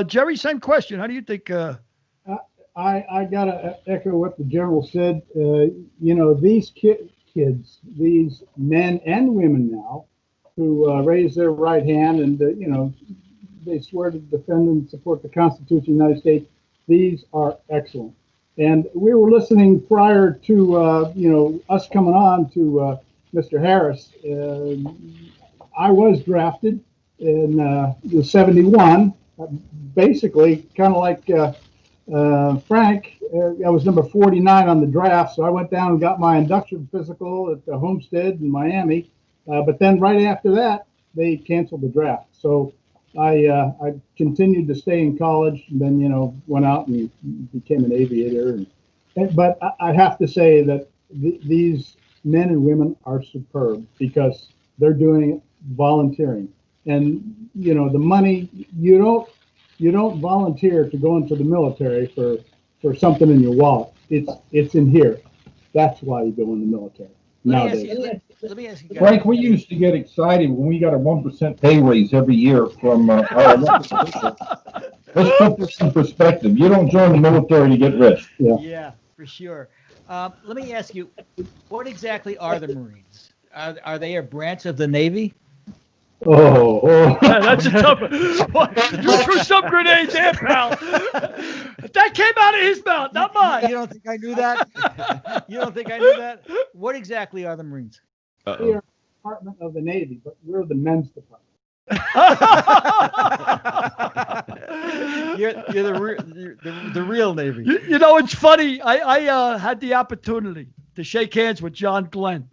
Jerry, same question. How do you think? I got to echo what the general said. These kids, these men and women now, who raise their right hand and, they swear to defend and support the Constitution of the United States. These are excellent. And we were listening prior to, us coming on to Mr. Harris. I was drafted in the 71, basically kind of like Frank. I was number 49 on the draft, so I went down and got my induction physical at the Homestead in Miami. But then right after that, they canceled the draft. So I continued to stay in college, and then went out and became an aviator. But I have to say that these men and women are superb because they're doing volunteering, and the money you don't volunteer to go into the military for something in your wallet. It's in here. That's why you go in the military nowadays. Let me ask you guys. Frank, we used to get excited when we got a 1% pay raise every year from our elected officials. Let's put this in perspective. You don't join the military to get rich. Yeah, for sure. Let me ask you, what exactly are the Marines? Are they a branch of the Navy? Oh. Yeah, that's a tough one. You threw some grenades there, pal. That came out of his mouth, not mine. You don't think I knew that? You don't think I knew that? What exactly are the Marines? We are a department of the Navy, but we're the men's department. You're the real Navy. It's funny. I had the opportunity to shake hands with John Glenn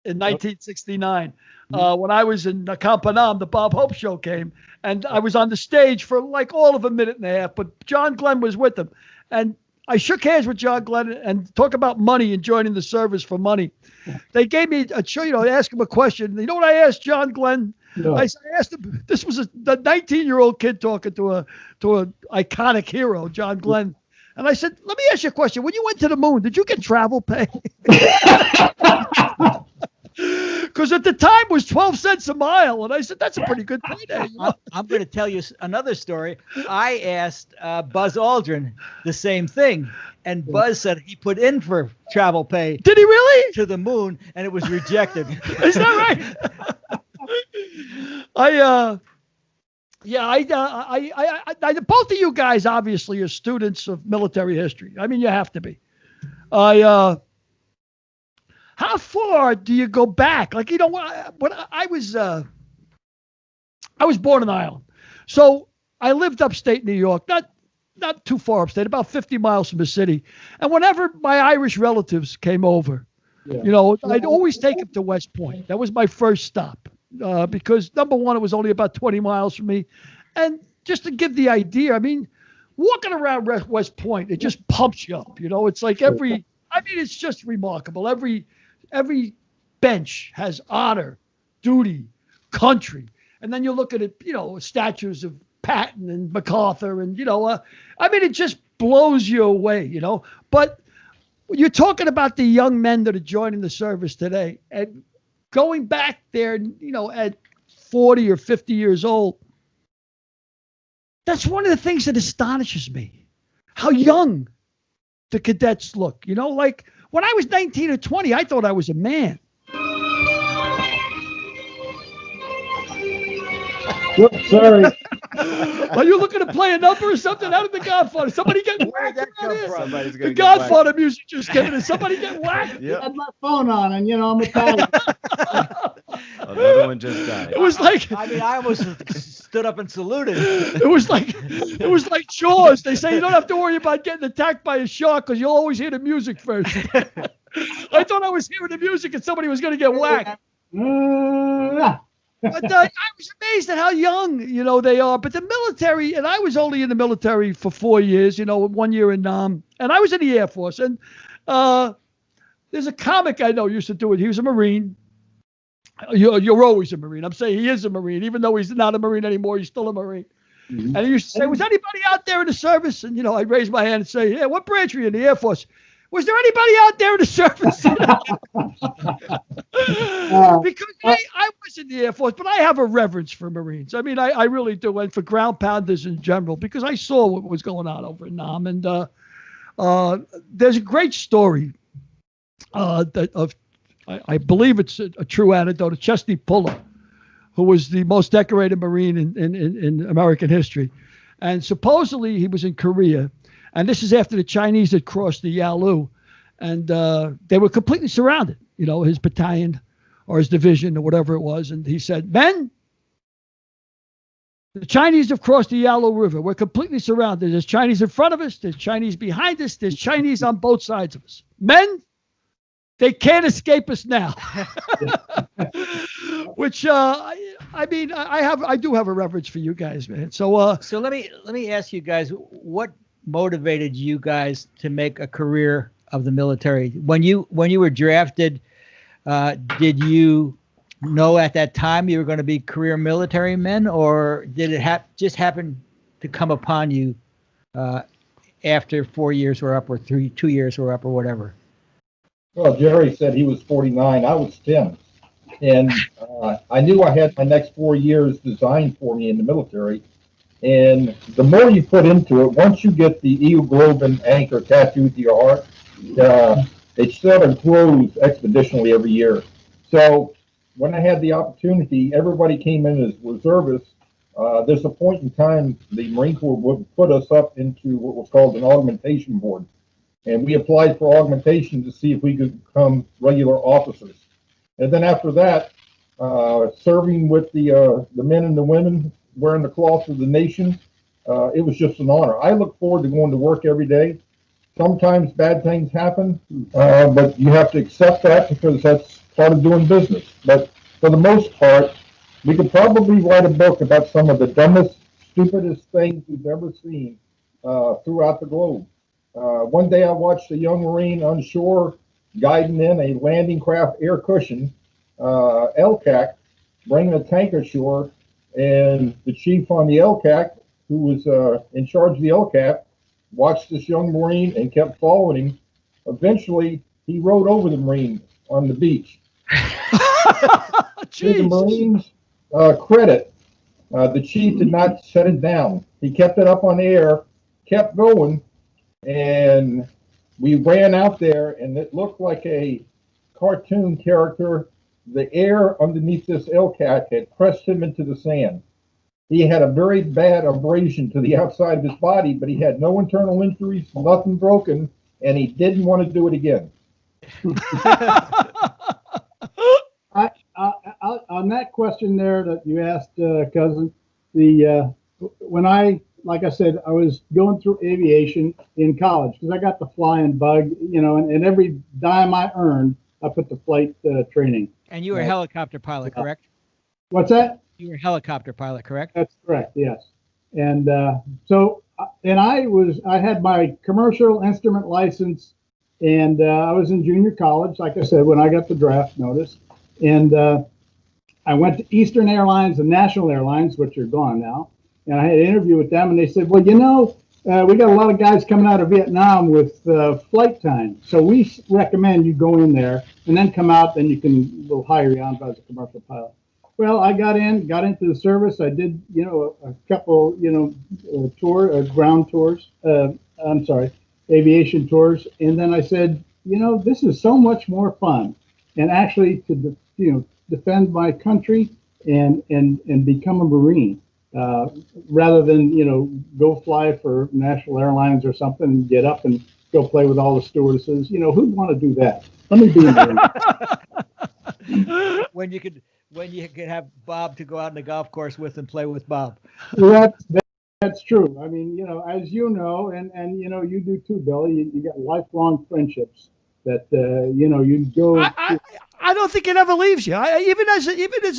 in 1969. When I was in Campanam, the Bob Hope show came, and I was on the stage for like all of a minute and a half, but John Glenn was with them. And I shook hands with John Glenn and talk about money and joining the service for money. They gave me a show, ask him a question. You know what I asked John Glenn? No. I asked him, this was the 19-year-old kid talking to a iconic hero, John Glenn. And I said, let me ask you a question. When you went to the moon, did you get travel pay? Because at the time it was 12 cents a mile. And I said, that's a pretty good payday. I'm going to tell you another story. I asked Buzz Aldrin the same thing. And Buzz said he put in for travel pay. Did he really? To the moon, and it was rejected. Is that right? Both of you guys obviously are students of military history. I mean, you have to be. How far do you go back? Like, when I was born in Ireland, so I lived upstate New York, not too far upstate, about 50 miles from the city. And whenever my Irish relatives came over, I'd always take them to West Point. That was my first stop. Because number one, it was only about 20 miles from me. And just to give the idea, I mean, walking around West Point, it just pumps you up. It's like it's just remarkable. Every bench has honor, duty, country. And then you look at it, statues of Patton and MacArthur, and it just blows you away, But you're talking about the young men that are joining the service today, and going back there, at 40 or 50 years old. That's one of the things that astonishes me, how young the cadets look. Like when I was 19 or 20, I thought I was a man. Whoops, sorry. Are you looking to play a number or something? How did the Godfather? Somebody get whacked? The Godfather music just came in. Did somebody get whacked? I had my phone on, and I'm Italian. Another one just died. It was like I almost stood up and saluted. it was like Jaws. They say you don't have to worry about getting attacked by a shark because you'll always hear the music first. I thought I was hearing the music and somebody was going to get whacked. But I was amazed at how young, they are. But the military, and I was only in the military for 4 years, 1 year in Nam, and I was in the Air Force. And there's a comic I know used to do it. He was a Marine. You're always a Marine. I'm saying he is a Marine. Even though he's not a Marine anymore, he's still a Marine. Mm-hmm. And he used to say, was anybody out there in the service? And, I'd raise my hand and say, yeah, what branch were you in? The Air Force. Was there anybody out there in the service? Because I was in the Air Force, but I have a reverence for Marines. I mean, I really do, and for ground pounders in general, because I saw what was going on over in Nam. And there's a great story I believe it's a true anecdote of Chesty Puller, who was the most decorated Marine in American history. And supposedly he was in Korea. And this is after the Chinese had crossed the Yalu, and they were completely surrounded, his battalion or his division or whatever it was. And he said, men, the Chinese have crossed the Yalu River. We're completely surrounded. There's Chinese in front of us. There's Chinese behind us. There's Chinese on both sides of us. Men, they can't escape us now. Which I do have a reverence for you guys, man. So let me ask you guys, what motivated you guys to make a career of the military? When you were drafted, did you know at that time you were going to be career military men, or did it just happen to come upon you after 4 years were up, or 2 years were up, or whatever? Well, Jerry said he was 49. I was 10. And I knew I had my next 4 years designed for me in the military. And the more you put into it, once you get the Eagle Globe and anchor tattooed to your heart, it sort of grows expeditionally every year. So when I had the opportunity, everybody came in as reservists. There's a point in time the Marine Corps would put us up into what was called an augmentation board. And we applied for augmentation to see if we could become regular officers. And then after that, serving with the men and the women wearing the cloth of the nation, it was just an honor. I look forward to going to work every day. Sometimes bad things happen, but you have to accept that because that's part of doing business. But for the most part, we could probably write a book about some of the dumbest, stupidest things we've ever seen throughout the globe. One day I watched a young Marine on shore guiding in a landing craft air cushion, LCAC, bringing a tank ashore, and the chief on the LCAC, who was in charge of the LCAC, watched this young Marine and kept following him. Eventually, he rode over the Marine on the beach. To the Marine's credit, the chief did not set it down. He kept it up on the air, kept going, and we ran out there, and it looked like a cartoon character. The air underneath this LCAC had pressed him into the sand. He had a very bad abrasion to the outside of his body, but he had no internal injuries, nothing broken, and he didn't want to do it again. On that question there that you asked, cousin, when like I said, I was going through aviation in college because I got the flying bug, and every dime I earned, I put the flight training. And you were a helicopter pilot, correct? What's that? You were a helicopter pilot, correct? That's correct, yes. And I had my commercial instrument license, and I was in junior college, like I said, when I got the draft notice. And I went to Eastern Airlines and National Airlines, which are gone now, and I had an interview with them, and they said, well, we got a lot of guys coming out of Vietnam with flight time, so we recommend you go in there and then come out, then we'll hire you on as a commercial pilot. Well, I got into the service. I did, a couple, ground tours. Aviation tours, and then I said, this is so much more fun, and actually to defend my country and become a Marine. Rather than go fly for National Airlines or something and get up and go play with all the stewardesses. Who'd want to do that? Let me be a Marine. When you could have Bob to go out on the golf course with and play with Bob. That's true. I mean, as you know, and you do too, Billy. You got lifelong friendships that you go. I don't think it ever leaves you. Even as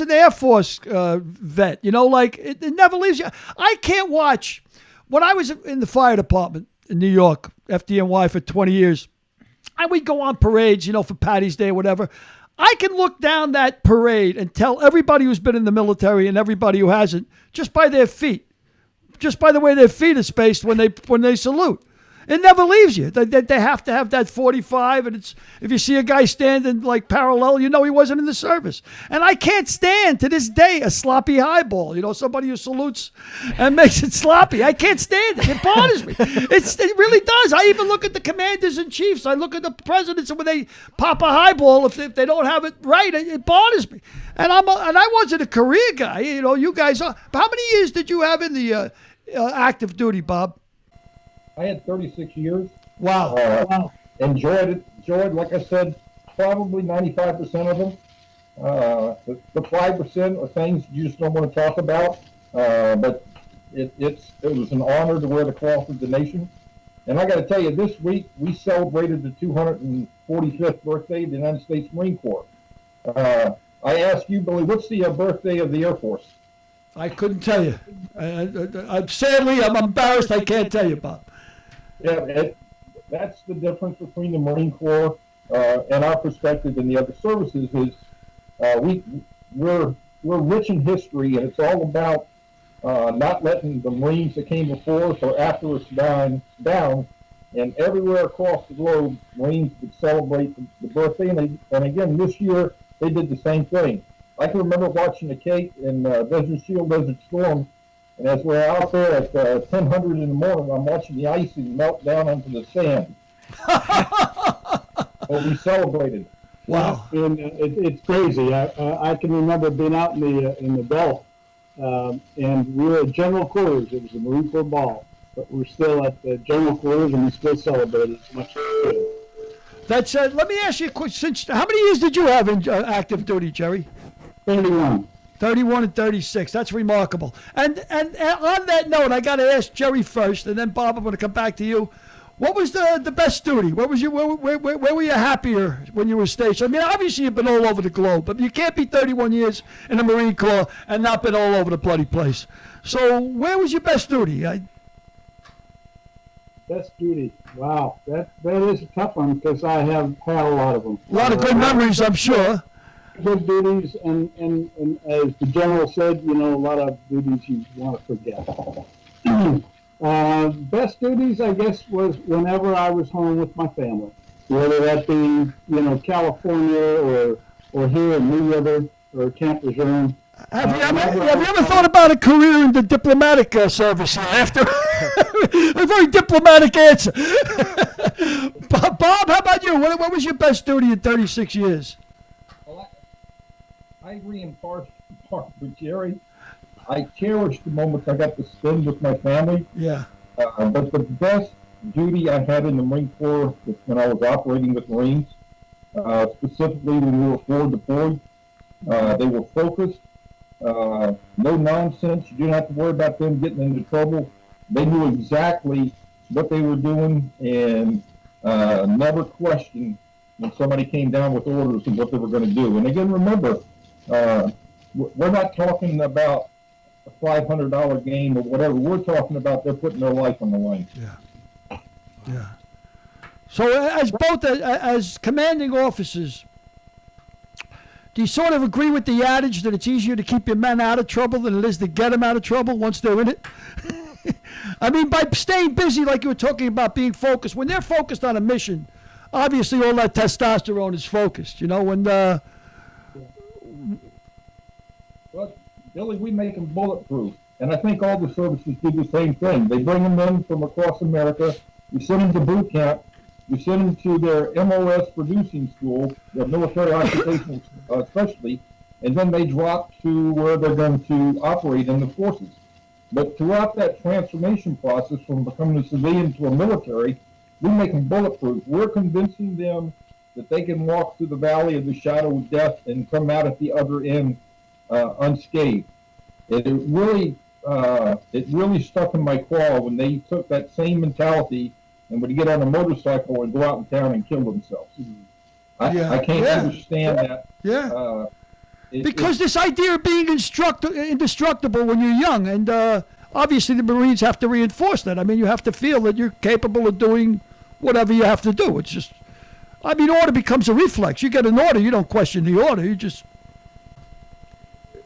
an Air Force vet, it never leaves you. I can't watch. When I was in the fire department in New York, FDNY for 20 years, and we'd go on parades, for Patty's Day or whatever. I can look down that parade and tell everybody who's been in the military and everybody who hasn't just by their feet, just by the way their feet are spaced when they salute. It never leaves you. They have to have that 45, and if you see a guy standing like parallel, he wasn't in the service. And I can't stand to this day a sloppy highball. Somebody who salutes and makes it sloppy. I can't stand it. It bothers me. It really does. I even look at the commanders and chiefs. I look at the presidents, and when they pop a highball, if they don't have it right, it bothers me. And I wasn't a career guy. You guys are. How many years did you have in the active duty, Bob? I had 36 years. Wow. Enjoyed, like I said, probably 95% of them. The 5% are things you just don't want to talk about. But it was an honor to wear the cloth of the nation. And I got to tell you, this week we celebrated the 245th birthday of the United States Marine Corps. I asked you, Billy, what's the birthday of the Air Force? I couldn't tell you. Sadly, I'm embarrassed. I can't tell you, Bob. Yeah, that's the difference between the Marine Corps and our perspective in the other services is we're rich in history, and it's all about not letting the Marines that came before us or after us down. And everywhere across the globe, Marines would celebrate the birthday, and again this year they did the same thing. I can remember watching the Cape in Desert Shield, Desert Storm. And as we're out there at 10:00 in the morning, I'm watching the icing melt down onto the sand. Well, we celebrated. Wow. And it's crazy. I can remember being out in the Gulf, and we were at General Quarters. It was a Marine Corps ball, but we're still at the General Quarters, and we still celebrate it as much as we could. That's. Let me ask you a question. How many years did you have in active duty, Jerry? 31. 31 and 36. That's remarkable. And on that note, I got to ask Jerry first, and then Bob, I'm going to come back to you. What was the best duty? Where were you happier when you were stationed? I mean, obviously you've been all over the globe, but you can't be 31 years in the Marine Corps and not been all over the bloody place. So where was your best duty? Best duty. Wow, that is a tough one because I have had a lot of them. A lot of good memories, I'm sure. Good duties, and as the general said, a lot of duties you want to forget. Best duties, I guess, was whenever I was home with my family, whether that be, California or here in New River or Camp Lejeune. Have you ever thought about a career in the diplomatic service after a very diplomatic answer? Bob, how about you? What was your best duty in 36 years? I agree in part with Jerry. I cherish the moments I got to spend with my family. Yeah. But the best duty I had in the Marine Corps was when I was operating with Marines, specifically when we were forward deployed. They were focused, no nonsense. You didn't have to worry about them getting into trouble. They knew exactly what they were doing and never questioned when somebody came down with orders and what they were going to do. And again, remember, we're not talking about a $500 game or whatever. We're talking about they're putting their life on the line. Yeah. So as commanding officers, Do you sort of agree with the adage that it's easier to keep your men out of trouble than it is to get them out of trouble once they're in it? I mean, by staying busy, like you were talking about being focused, when they're focused on a mission, obviously all that testosterone is focused, you know, when Well, Billy, we make them bulletproof. And I think all the services do the same thing. They bring them in from across America. You send them to boot camp. You send them to their MOS producing school, their military occupational specialty, and then they drop to where they're going to operate in the forces. But throughout that transformation process from becoming a civilian to a military, we make them bulletproof. We're convincing them that they can walk through the valley of the shadow of death and come out at the other end unscathed. It really stuck in my craw when they took that same mentality and would get on a motorcycle and go out in town and kill themselves. I can't understand that. Yeah. Because this idea of being indestructible when you're young, and obviously the Marines have to reinforce that. I mean, you have to feel that you're capable of doing whatever you have to do. It's just, I mean, order becomes a reflex. You get an order, you don't question the order. You just.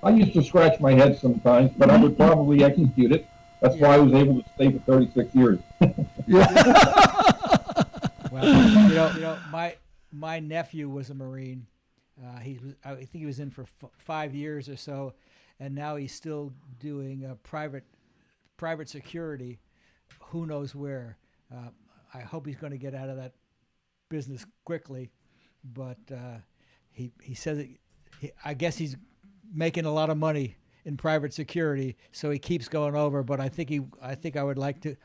I used to scratch my head sometimes, but I would probably execute it. That's why I was able to stay for 36 years. Well, my nephew was a Marine. I think he was in for 5 years or so, and now he's still doing private security. Who knows where? I hope he's going to get out of that business quickly, but he says I guess he's making a lot of money in private security, so he keeps going over. But I think I would like to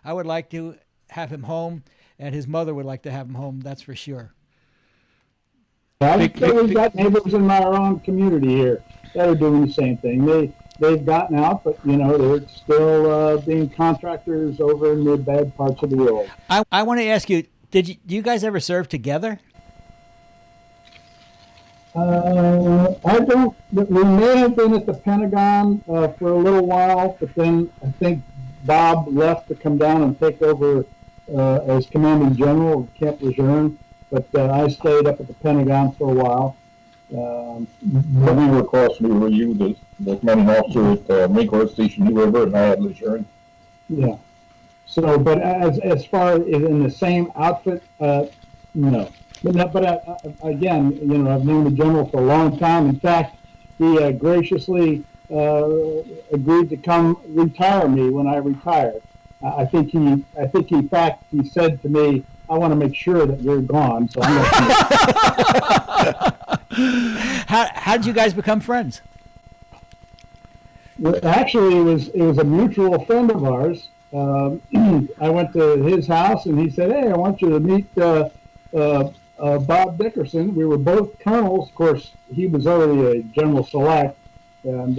have him home, and his mother would like to have him home. That's for sure. We've got neighbors in our own community here that are doing the same thing. They've gotten out, but they're still being contractors over in the bad parts of the world. I want to ask you, do you guys ever serve together? I don't. We may have been at the Pentagon for a little while, but then I think Bob left to come down and take over as commanding general of Camp Lejeune. But I stayed up at the Pentagon for a while. When we were across, we were the commanding officer at Marine Corps Station New River, and I had Lejeune. Yeah. So, but as far as in the same outfit, no. But again, I've known the general for a long time. In fact, he graciously agreed to come retire me when I retired. I think in fact, he said to me, "I want to make sure that you're gone." So I'm How did you guys become friends? Well, actually, it was a mutual friend of ours. I went to his house, and he said, "Hey, I want you to meet Bob Dickerson." We were both colonels. Of course, he was already a general select, and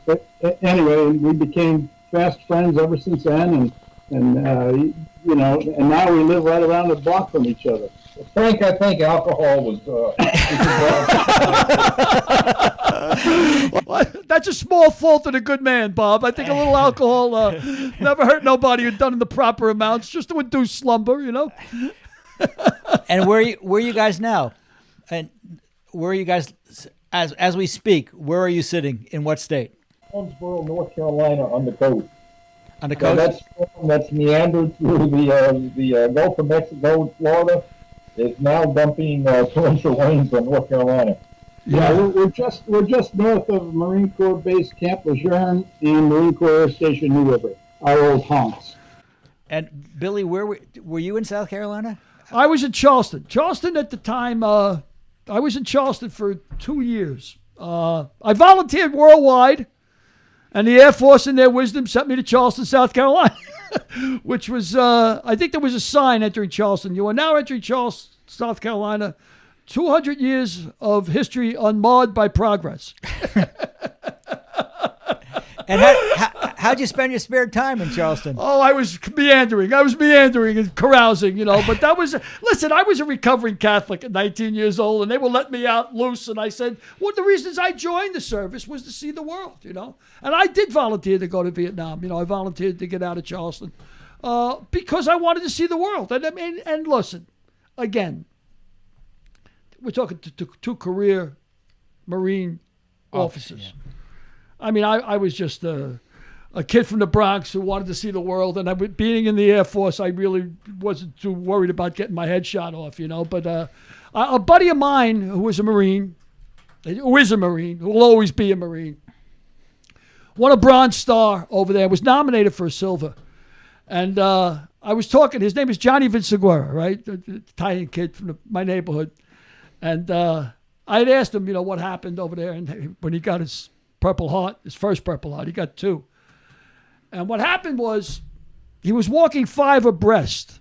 but anyway, we became fast friends ever since then, and now we live right around the block from each other. Frank, I think alcohol was. Well, that's a small fault in a good man, Bob. I think a little alcohol never hurt nobody who'd done in the proper amounts, just to induce slumber, And where are you guys now? And where are you guys as we speak? Where are you sitting? In what state? Owensboro, North Carolina, on the coast. On the coast. That's meandered through the Gulf of Mexico, Florida. Is now dumping torrential rains on North Carolina. Yeah, we're just north of Marine Corps Base Camp Lejeune and Marine Corps Air Station New River, our old haunts. And Billy, where were you in South Carolina? I was in Charleston. Charleston at the time, I was in Charleston for 2 years. I volunteered worldwide, and the Air Force in their wisdom sent me to Charleston, South Carolina, which was, I think there was a sign entering Charleston. You are now entering Charleston, South Carolina, 200 years of history unmarred by progress. And how'd you spend your spare time in Charleston? Oh, I was meandering and carousing, But that was, listen, I was a recovering Catholic at 19 years old, and they were letting me out loose. And I said, one of the reasons I joined the service was to see the world, And I did volunteer to go to Vietnam. I volunteered to get out of Charleston because I wanted to see the world. And listen, again, we're talking to two career Marine officers. I mean, I was just a kid from the Bronx who wanted to see the world, and being in the Air Force, I really wasn't too worried about getting my head shot off, But a buddy of mine who is a Marine, who will always be a Marine, won a Bronze Star over there, was nominated for a Silver. And I was talking, his name is Johnny Vinciguerra, right? The Italian kid from my neighborhood. And I'd asked him, what happened over there, and when he got his Purple Heart, his first Purple Heart, he got 2. And what happened was he was walking 5 abreast,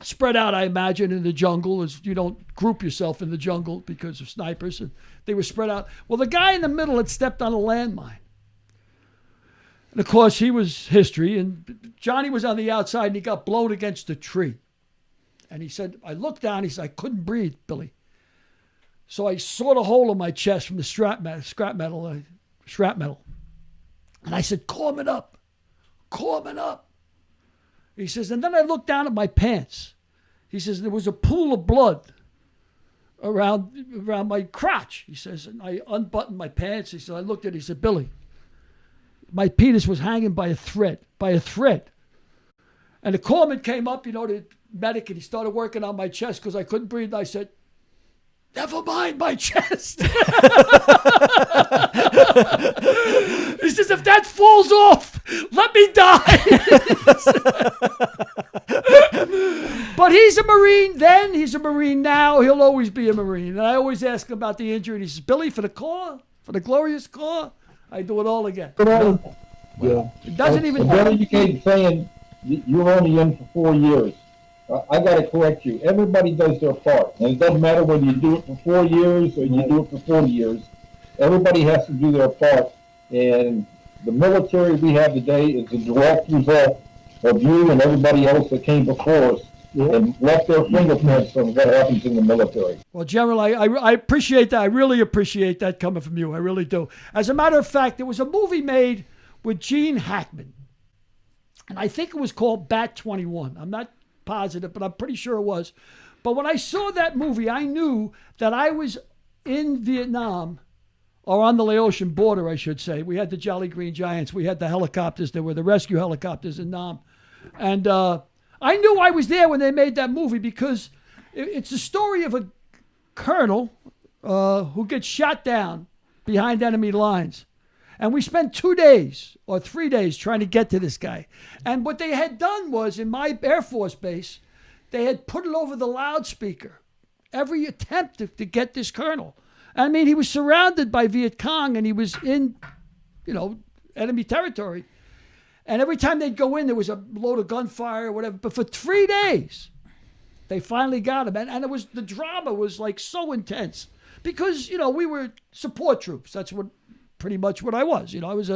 spread out, I imagine, in the jungle, as you don't group yourself in the jungle because of snipers. And they were spread out. Well, the guy in the middle had stepped on a landmine. And, of course, he was history. And Johnny was on the outside, and he got blown against a tree. And he said, I looked down. He said, I couldn't breathe, Billy. So I sawed a hole in my chest from the shrapnel. And I said, Corpsman up. Corpsman up. He says, and then I looked down at my pants. He says, there was a pool of blood around my crotch. He says, and I unbuttoned my pants. He said, I looked at it. He said, Billy, my penis was hanging by a thread. And the corpsman came up, the medic, and he started working on my chest because I couldn't breathe. And I said, never mind my chest. He says, if that falls off, let me die. But he's a Marine then, he's a Marine now, he'll always be a Marine. And I always ask him about the injury, and he says, Billy, for the Corps, for the glorious Corps, I do it all again. Yeah. It doesn't even... Billy, you keep saying you're only in for 4 years. I got to correct you. Everybody does their part. And it doesn't matter whether you do it for 4 years or you do it for 40 years. Everybody has to do their part. And the military we have today is a direct result of you and everybody else that came before us and left their fingerprints on what happens in the military. Well, General, I appreciate that. I really appreciate that coming from you. I really do. As a matter of fact, there was a movie made with Gene Hackman. And I think it was called Bat 21. I'm not positive, but I'm pretty sure it was. But when I saw that movie, I knew that I was in Vietnam, or on the Laotian border, I should say. We had the Jolly Green Giants. We had the helicopters. There were the rescue helicopters in Nam. And I knew I was there when they made that movie because it's a story of a colonel who gets shot down behind enemy lines. And we spent 2 days or 3 days trying to get to this guy. And what they had done was, in my Air Force base, they had put it over the loudspeaker, every attempt to get this colonel. I mean, he was surrounded by Viet Cong, and he was in, enemy territory. And every time they'd go in, there was a load of gunfire or whatever. But for 3 days, they finally got him. And the drama was like so intense because, we were support troops. That's pretty much what I was. I was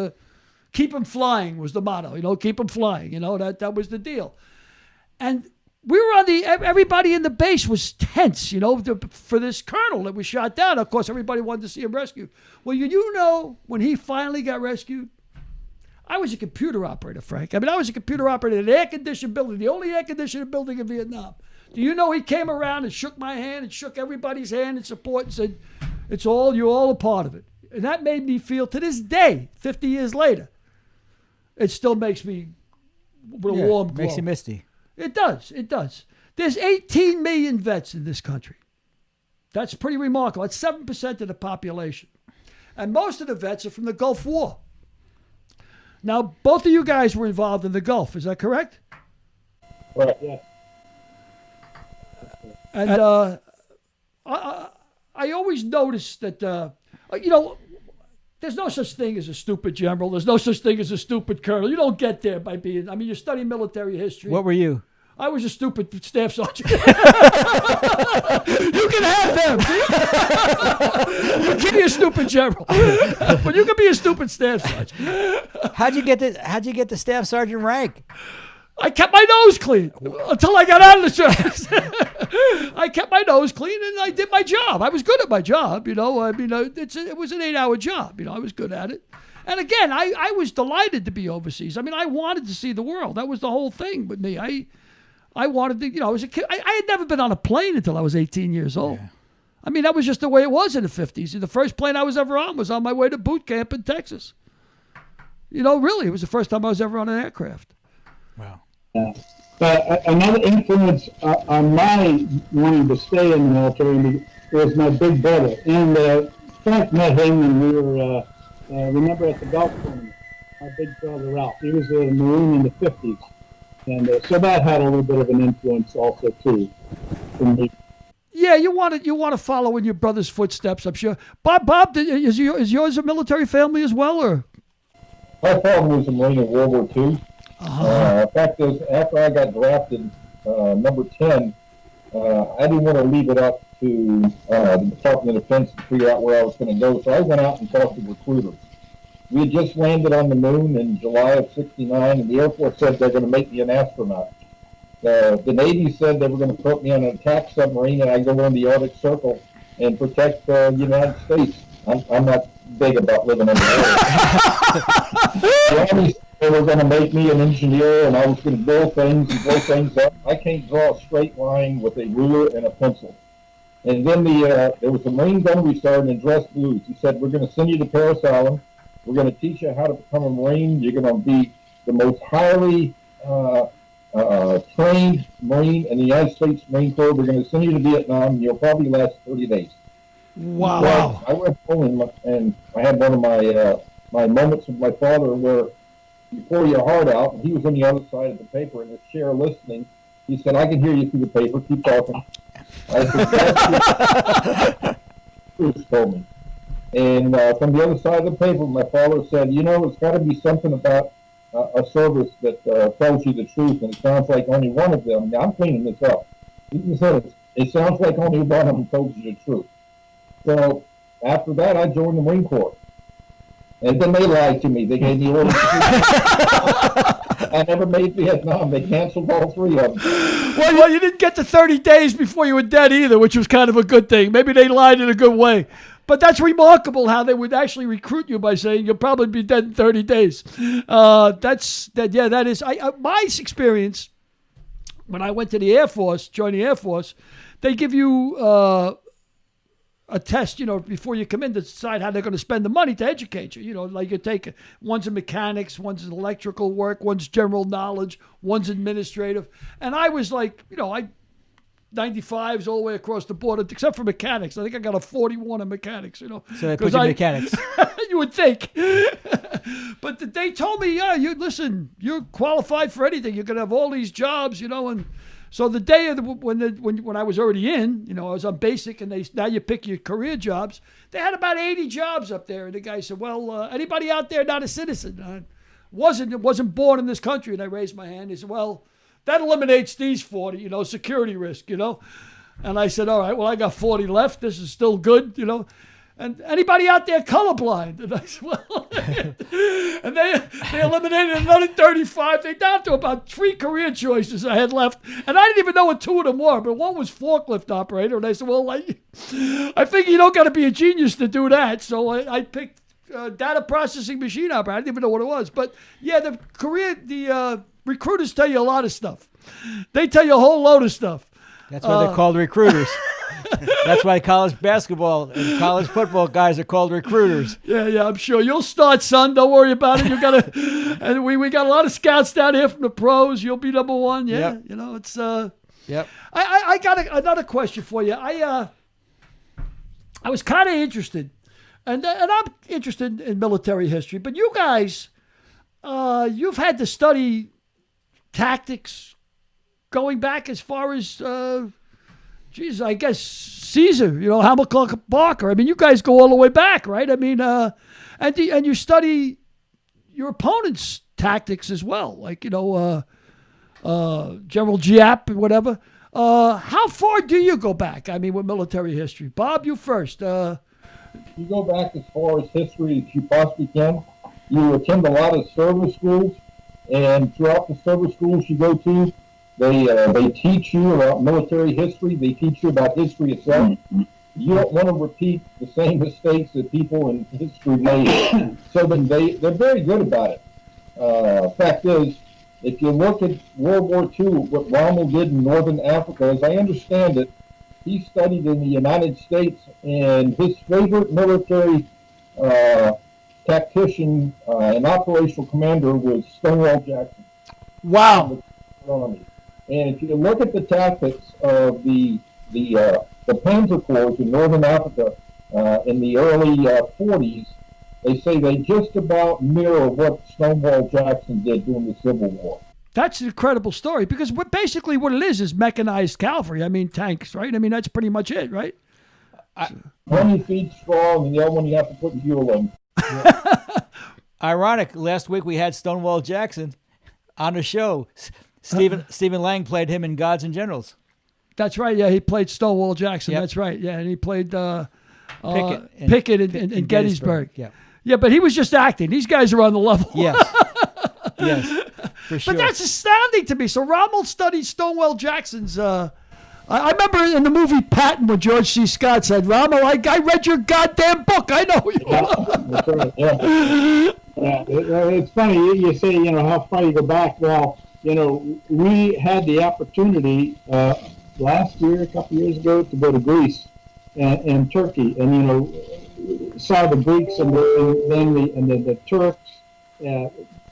keep them flying was the motto, keep them flying. That was the deal. And we were everybody in the base was tense, for this colonel that was shot down. Of course, everybody wanted to see him rescued. Well, when he finally got rescued, I was a computer operator, Frank. I was a computer operator in an air-conditioned building, the only air-conditioned building in Vietnam. Do you know he came around and shook my hand and shook everybody's hand in support and said, you're all a part of it. And that made me feel, to this day, 50 years later, it still makes me with a warm glow. Makes you misty. It does. There's 18 million vets in this country. That's pretty remarkable. That's 7% of the population. And most of the vets are from the Gulf War. Now, both of you guys were involved in the Gulf. Is that correct? Right. Yeah. And I always noticed that, there's no such thing as a stupid general. There's no such thing as a stupid colonel. You don't get there by being, you study military history. What were you? I was a stupid staff sergeant. You can have them. You can be a stupid general, but you can be a stupid staff sergeant. How'd you get the staff sergeant rank? I kept my nose clean until I got out of the service. I kept my nose clean and I did my job. I was good at my job, it was an 8-hour job. I was good at it. And again, I was delighted to be overseas. I wanted to see the world. That was the whole thing with me. I wanted to, I was a kid. I had never been on a plane until I was 18 years old. Yeah. I mean, that was just the way it was in the 50s. The first plane I was ever on was on my way to boot camp in Texas. Really, it was the first time I was ever on an aircraft. Wow. Yeah. But another influence on my wanting to stay in the military was my big brother. And Frank met him when we were, remember, at the golf tournament. My big brother Ralph. He was a Marine in the 50s. And so that had a little bit of an influence also, too, for me. Yeah, you want to follow in your brother's footsteps, I'm sure. Bob, is yours a military family as well, or? My father was a Marine in World War II. In fact, after I got drafted, number 10, I didn't want to leave it up to the Department of Defense to figure out where I was going to go, so I went out and talked to recruiters. We had just landed on the moon in July of '69, and the Air Force said they're going to make me an astronaut. The Navy said they were going to put me on an attack submarine, and I go in the Arctic Circle and protect the United States. I'm not big about living underwater. The Army said they were going to make me an engineer, and I was going to build things and blow things up. I can't draw a straight line with a ruler and a pencil. And then there was a Marine gunnery sergeant in dress blues. He said, we're going to send you to Paris Island. We're going to teach you how to become a Marine. You're going to be the most highly trained Marine in the United States Marine Corps. We're going to send you to Vietnam, and you'll probably last 30 days. Wow. Well, I went home and I had one of my moments with my father where you pour your heart out, and he was on the other side of the paper in his chair listening. He said, I can hear you through the paper. Keep talking. I said, that's what Bruce told me. And from the other side of the paper, my father said, it's got to be something about a service that tells you the truth, and it sounds like only one of them. Now, I'm cleaning this up. He said, it sounds like only one of them told you the truth. So after that, I joined the Marine Corps. And then they lied to me. They gave me orders. I never made Vietnam. They canceled all 3 of them. Well, you didn't get to 30 days before you were dead either, which was kind of a good thing. Maybe they lied in a good way. But that's remarkable how they would actually recruit you by saying you'll probably be dead in 30 days. That is. My experience when I went to the Air Force, joined the Air Force, they give you a test, before you come in to decide how they're going to spend the money to educate you. Like you take one's in mechanics, one's in electrical work, one's general knowledge, one's administrative. And I was like, 95s all the way across the board, except for mechanics. I think I got a 41 in mechanics, So they put you in mechanics. You would think. But they told me, you're qualified for anything. You're going to have all these jobs, and so the day of when I was already in, I was on basic, and now you pick your career jobs. They had about 80 jobs up there, and the guy said, "Well, anybody out there not a citizen? Wasn't born in this country?" And I raised my hand. He said, "Well, that eliminates these 40, security risk, And I said, all right, well, I got 40 left. This is still good, And anybody out there colorblind? And I said, well, and they eliminated another 35. They down to about 3 career choices I had left. And I didn't even know what 2 of them were, but one was forklift operator. And I said, well, I figure you don't got to be a genius to do that. So I picked data processing machine operator. I didn't even know what it was. But yeah, the recruiters tell you a lot of stuff. They tell you a whole load of stuff. That's why they're called recruiters. That's why college basketball and college football guys are called recruiters. Yeah, I'm sure. You'll start, son. Don't worry about it. And we got a lot of scouts down here from the pros. You'll be number 1. Yeah, yep. It's. Yep. I got another question for you. I was kind of interested, and I'm interested in military history. But you guys, you've had to study tactics going back as far as, I guess Caesar, Hamilcar Barker. I mean, you guys go all the way back, right? I mean, and you study your opponent's tactics as well, like, General Giap and whatever. How far do you go back, with military history? Bob, you first. You go back as far as history as you possibly can. You attend a lot of service schools. And throughout the service schools you go to, they teach you about military history. They teach you about history itself. You don't want to repeat the same mistakes that people in history made. So then they're very good about it. Fact is, if you look at World War II, what Rommel did in Northern Africa, as I understand it, he studied in the United States, and his favorite military tactician and operational commander was Stonewall Jackson. Wow. Army. And if you look at the tactics of the Panzer Corps in Northern Africa in the early 40s, they say they just about mirror what Stonewall Jackson did during the Civil War. That's an incredible story because basically what it is mechanized cavalry. I mean, tanks, right? I mean, that's pretty much it, right? 20 feet strong, and the other one you have to put fuel in. Ironic, last week we had Stonewall Jackson on the show. Stephen Lang played him in Gods and Generals. That's right. Yeah, he played Stonewall Jackson. Yep. That's right. Yeah, and he played Pickett in Gettysburg. Yeah. Yeah, but he was just acting. These guys are on the level. Yes. Yes, for sure. But that's astounding to me. So Rommel studied Stonewall Jackson's. I remember in the movie Patton when George C. Scott said, "Rommel, I read your goddamn book. I know you." Yeah, it's funny. You say, how far you go back. Well, we had the opportunity last year, a couple years ago, to go to Greece and Turkey, and saw the Greeks and then the Turks.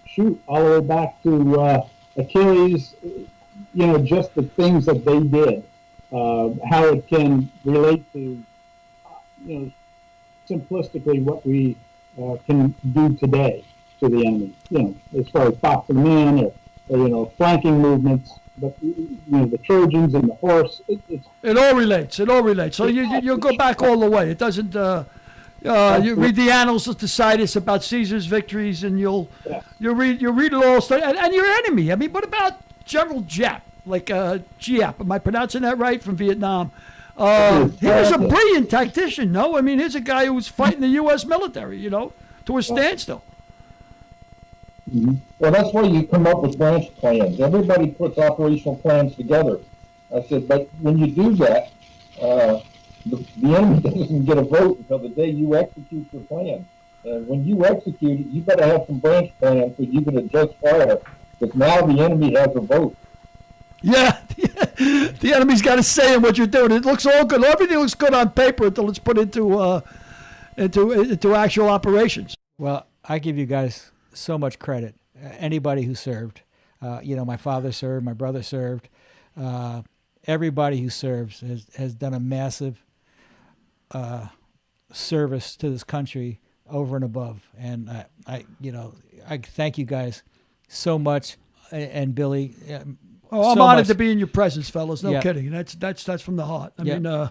Shoot, all the way back to Achilles. Just the things that they did, how it can relate to, simplistically what we can do today to the enemy. As far as boxing in or flanking movements. But the Trojans and the horse, it all relates. It all relates. So you go back all the way. It doesn't. You read the Annals of Tacitus about Caesar's victories, and you read it all. And your enemy. I mean, what about General Giap? Like Giap? Am I pronouncing that right? From Vietnam. He was a brilliant tactician. No, I mean, here's a guy who was fighting the U.S. military. To a standstill. Mm-hmm. Well, that's why you come up with branch plans. Everybody puts operational plans together. I said, but when you do that, the enemy doesn't get a vote until the day you execute your plan. And when you execute it, you better have some branch plans so you can adjust fire, because now the enemy has a vote. Yeah, the enemy's got a say in what you're doing. It looks all good. Everything looks good on paper until it's put into actual operations. Well, I give you guys so much credit. Anybody who served, my father served, my brother served. Everybody who serves has done a massive service to this country over and above. And I thank you guys so much. And Billy. I'm honored to be in your presence, fellas. No Yeah. kidding. That's from the heart. I Yeah. mean,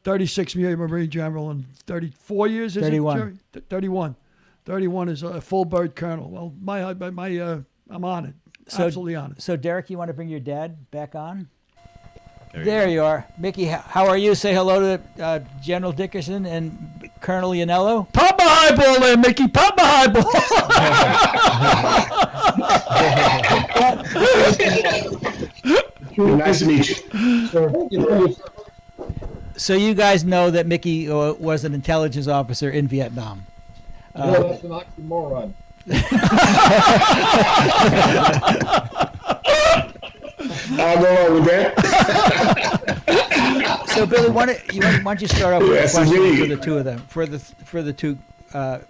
36 years Marine General and 34 years is 31. it, Jerry? 31. 31 is a full bird colonel. Well, I'm honored. Absolutely honored. So, Derek, you want to bring your dad back on? There you are. Mickey, how are you? Say hello to General Dickerson and Colonel Ianello. Pop my highball there, Mickey. Pop my highball. Nice to meet you. So you guys know that Mickey was an intelligence officer in Vietnam. No, that's an oxymoron. I'll go on with that. So Billy, why don't you start off with Yes, a question indeed. for the two of them, for the two. I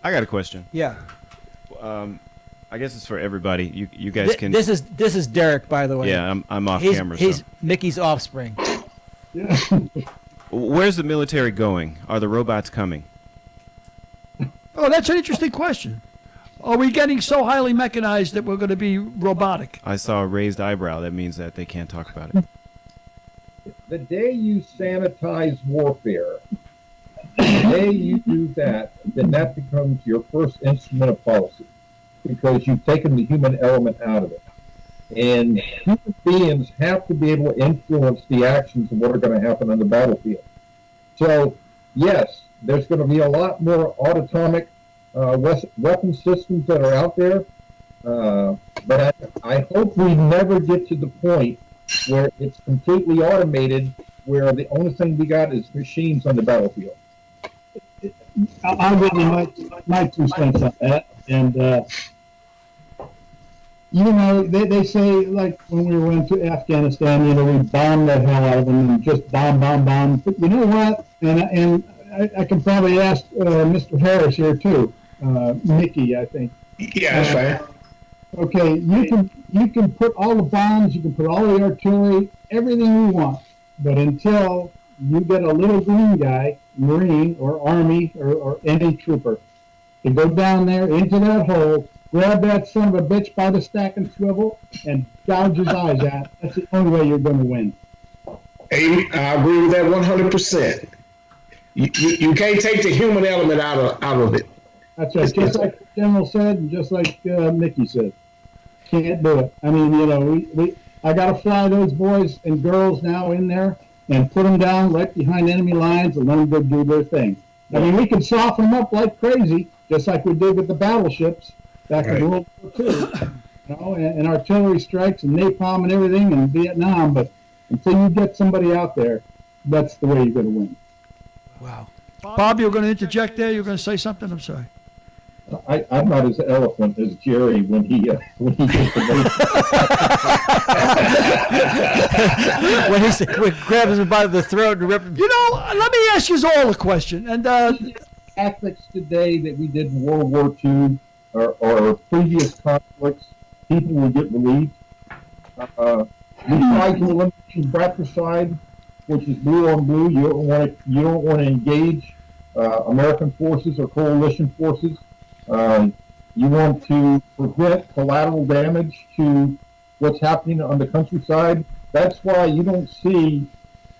got a question. Yeah. I guess it's for everybody. You guys can. This is Derek, by the way. Yeah, I'm off He's camera. So. Mickey's offspring. Where's the military going? Are the robots coming? Oh, that's an interesting question. Are we getting so highly mechanized that we're going to be robotic? I saw a raised eyebrow. That means that they can't talk about it. The day you sanitize warfare, the day you do that, then that becomes your first instrument of policy, because you've taken the human element out of it. And human beings have to be able to influence the actions of what are going to happen on the battlefield. So, yes, there's going to be a lot more autonomic weapon systems that are out there. But I hope we never get to the point where it's completely automated, where the only thing we got is machines on the battlefield. I'll give you my 2 cents on that. And they say, like, when we went to Afghanistan, we bombed the hell out of them and just bomb. But you know what? And I can probably ask Mr. Harris here, too. Mickey, I think. Yeah, that's right. Okay, you can put all the bombs, you can put all the artillery, everything you want. But until you get a little green guy, Marine or Army or any trooper, to go down there into that hole, grab that son of a bitch by the stack and swivel, and gouge his eyes out. That's the only way you're going to win. Hey, I agree with that 100%. You can't take the human element out of it. That's right. Just like the General said, and just like Mickey said, can't do it. I mean, I got to fly those boys and girls now in there and put them down right behind enemy lines and let them go do their thing. I mean, we can soften them up like crazy, just like we did with the battleships back in World War II, and artillery strikes and napalm and everything in Vietnam. But until you get somebody out there, that's the way you're going to win. Wow. Bob, you were going to interject there? You were going to say something? I'm sorry. I'm not as eloquent as Jerry when he gets the when he grabs him by the throat and rips him. Let me ask you all a question. And tactics today that we did in World War II or previous conflicts, people will get relieved. We try to eliminate fratricide, which is blue on blue. You don't want to engage American forces or coalition forces. You want to prevent collateral damage to what's happening on the countryside. That's why you don't see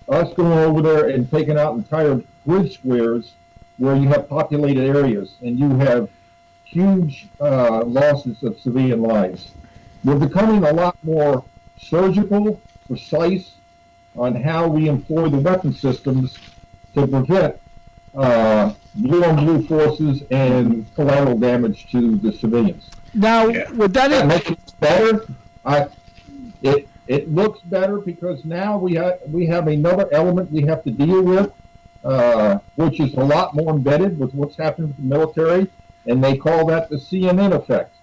us going over there and taking out entire grid squares where you have populated areas and you have huge losses of civilian lives. We're becoming a lot more surgical, precise on how we employ the weapon systems to prevent blue-on-blue forces and collateral damage to the civilians. now, would that Make it better? It looks better because now we have another element we have to deal with, which is a lot more embedded with what's happening with the military, and they call that the CNN effect.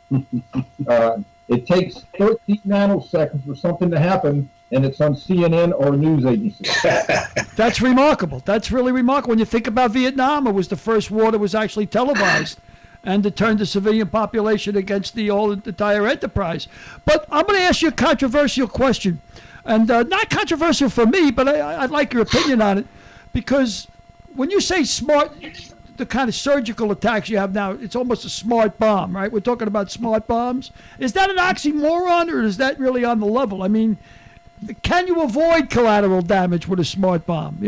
It takes 13 nanoseconds for something to happen, and it's on CNN or a news agency. That's remarkable. That's really remarkable. When you think about Vietnam, it was the first war that was actually televised and to turn the civilian population against the entire enterprise. But I'm going to ask you a controversial question. And not controversial for me, but I'd like your opinion on it. Because when you say smart, the kind of surgical attacks you have now, it's almost a smart bomb, right? We're talking about smart bombs. Is that an oxymoron, or is that really on the level? I mean, can you avoid collateral damage with a smart bomb?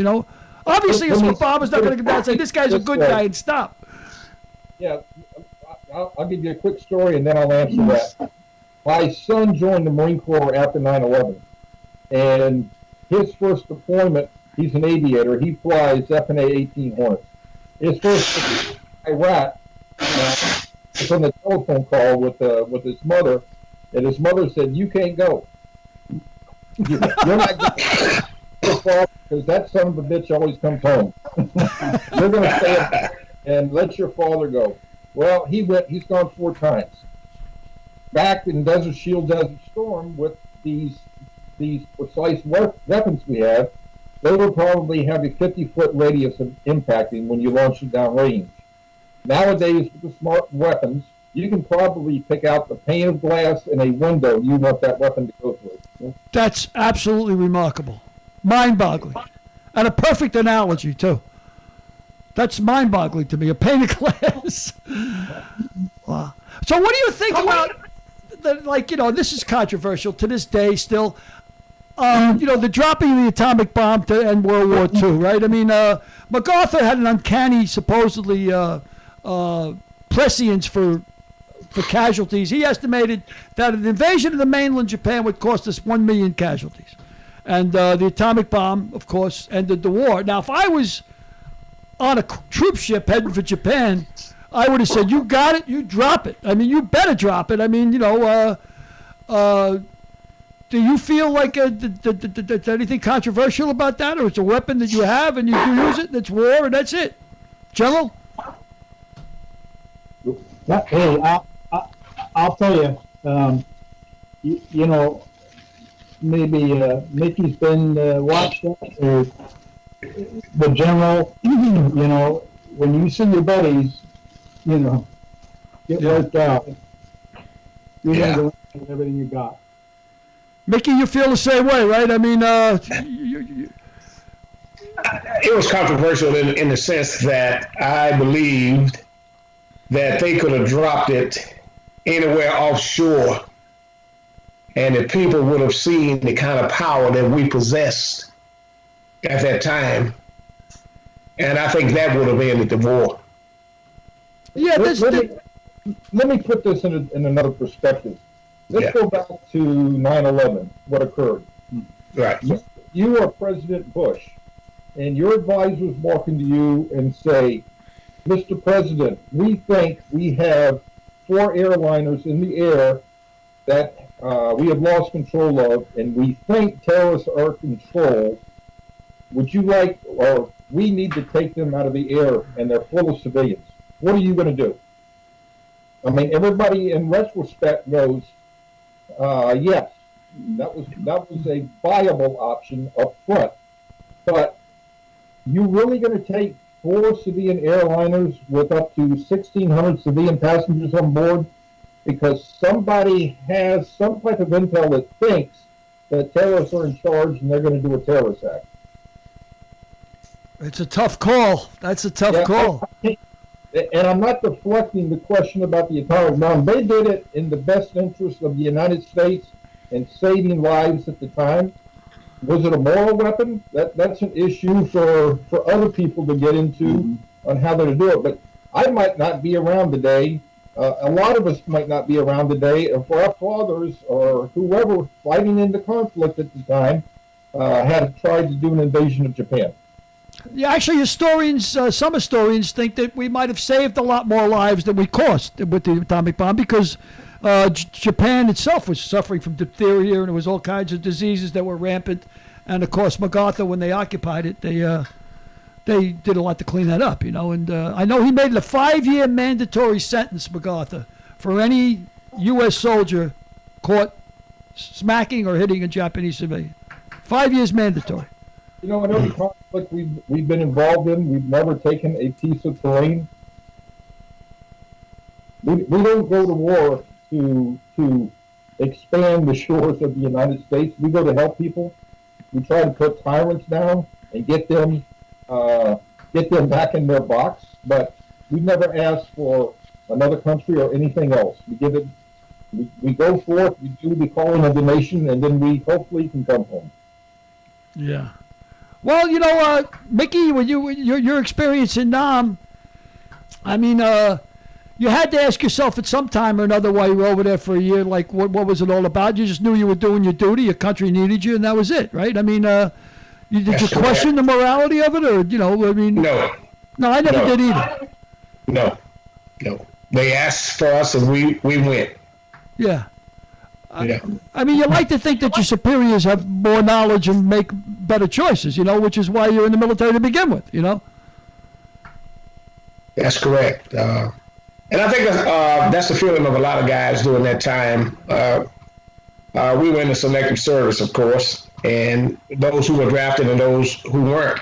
Obviously a smart bomb is not going to come down and say, this guy's a good guy and stop. Yeah, I'll give you a quick story and then I'll answer that. My son joined the Marine Corps after 9/11, and his first deployment, he's an aviator, he flies F/A-18 Hornets. His first Iraq was on the telephone call with his mother, and his mother said, "You can't go. You're not going because that son of a bitch always comes home. You're going to stay and let your father go." Well, he went. He's gone 4 times. Back in Desert Shield, Desert Storm, with these precise weapons we have, they would probably have a 50-foot radius of impacting when you launch it down range. Nowadays, with the smart weapons, you can probably pick out the pane of glass in a window you want that weapon to go through. That's absolutely remarkable. Mind-boggling. And a perfect analogy, too. That's mind-boggling to me. A pane of glass. Wow. So what do you think about, this is controversial to this day still, the dropping of the atomic bomb to end World War II, right? I mean, MacArthur had an uncanny, supposedly, prescience for casualties. He estimated that an invasion of the mainland Japan would cost us 1 million casualties. And the atomic bomb, of course, ended the war. Now, if I was on a troop ship heading for Japan, I would have said, you got it, you drop it. I mean, you better drop it. I mean, do you feel like there's anything controversial about that? Or it's a weapon that you have and you do use it and it's war and that's it? General? Hey, I'll tell you, you know, maybe Mickey's been watched that, or the general, you know, when you see your buddies, you know, get worked out. You're Yeah. going to go with everything you got. Mickey, you feel the same way, right? I mean, It was controversial in the sense that I believed that they could have dropped it anywhere offshore, and the people would have seen the kind of power that we possessed at that time. And I think that would have ended the war. yeah, Let me put this in another perspective. Let's Yeah. go back to 9/11, what occurred. Right. You are President Bush, and your advisors walk into you and say, Mr. President, we think we have 4 airliners in the air that we have lost control of, and we think terrorists are in control. Would you like, or we need to take them out of the air, and they're full of civilians. What are you going to do? I mean, everybody in retrospect goes, yes, that was a viable option up front. But you really going to take 4 civilian airliners with up to 1,600 civilian passengers on board because somebody has some type of intel that thinks that terrorists are in charge and they're going to do a terrorist act? it's a tough call. That's a tough call. And I'm not deflecting the question about the atomic bomb. They did it in the best interest of the United States and saving lives at the time. Was it a moral weapon? That's an issue for other people to get into on how to do it. But I might not be around today. A lot of us might not be around today. And for our fathers or whoever fighting in the conflict at the time had tried to do an invasion of Japan. Yeah, actually, some historians think that we might have saved a lot more lives than we cost with the atomic bomb because Japan itself was suffering from diphtheria and there was all kinds of diseases that were rampant. And of course, MacArthur, when they occupied it, they did a lot to clean that up, you know. And I know he made it a 5-year mandatory sentence, MacArthur, for any U.S. soldier caught smacking or hitting a Japanese civilian. 5 years mandatory. You know, in every conflict we've been involved in, we've never taken a piece of terrain. We don't go to war to expand the shores of the United States. We go to help people. We try to put tyrants down and get them back in their box. But we never ask for another country or anything else. We give it. We go forth. We do the calling of the nation, and then we hopefully can come home. Yeah. Well, you know, Mickey, when your experience in Nam, I mean, you had to ask yourself at some time or another while you were over there for a year, like, what was it all about? You just knew you were doing your duty, your country needed you, and that was it, right? I mean, did you question the morality of it, or, you know, I mean... No. No, I never did either. No. They asked for us and we went. Yeah. Yeah. I mean, you like to think that your superiors have more knowledge and make better choices, you know, which is why you're in the military to begin with, you know? That's correct. And I think that's the feeling of a lot of guys during that time. We were in the selective service, of course, and those who were drafted and those who weren't.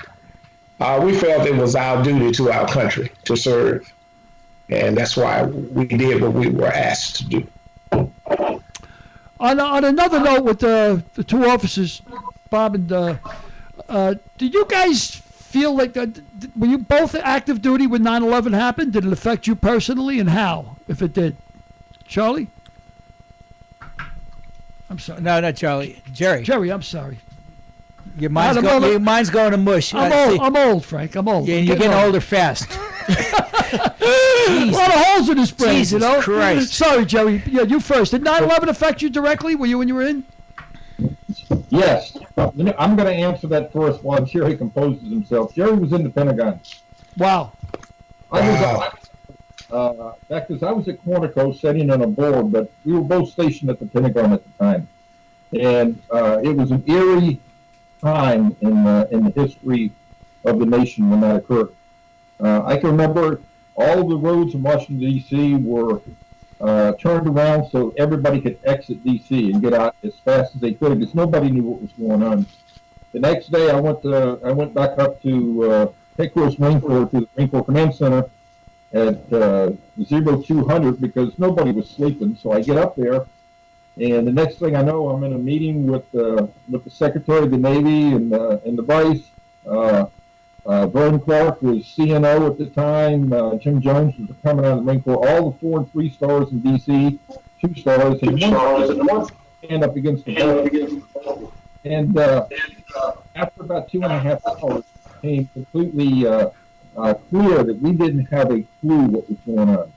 We felt it was our duty to our country to serve. And that's why we did what we were asked to do. On another note with the 2 officers, Bob and did you guys feel like were you both active duty when 9/11 happened? Did it affect you personally, and how, if it did? Charlie? I'm sorry. No, not Charlie. Jerry. Jerry, I'm sorry. Your mind's going to mush. I'm old, Frank. I'm old. Yeah, you're getting older fast. A lot of holes in his brain, Jesus you know? Christ. Sorry, Jerry. Yeah, you first. Did 9/11 affect you directly? Were you when you were in? Yes. I'm going to answer that first while Jerry composes himself. Jerry was in the Pentagon. Wow. Back as I was at Quantico sitting on a board, but we were both stationed at the Pentagon at the time. And it was an eerie time in the history of the nation when that occurred. I can remember all the roads in Washington, D.C. were turned around so everybody could exit D.C. and get out as fast as they could because nobody knew what was going on. The next day, I went back up to headquarters Marine Corps to the Marine Corps Command Center at 0200 because nobody was sleeping. So I get up there, and the next thing I know, I'm in a meeting with the Secretary of the Navy and the Vice. Vernon Clark was CNO at the time. Jim Jones was coming out of the Marine Corps. All the 4 and 3 stars in D.C., 2 stars, and 1 stand up against the wall. And after about 2.5 hours, it became completely clear that we didn't have a clue what was going on.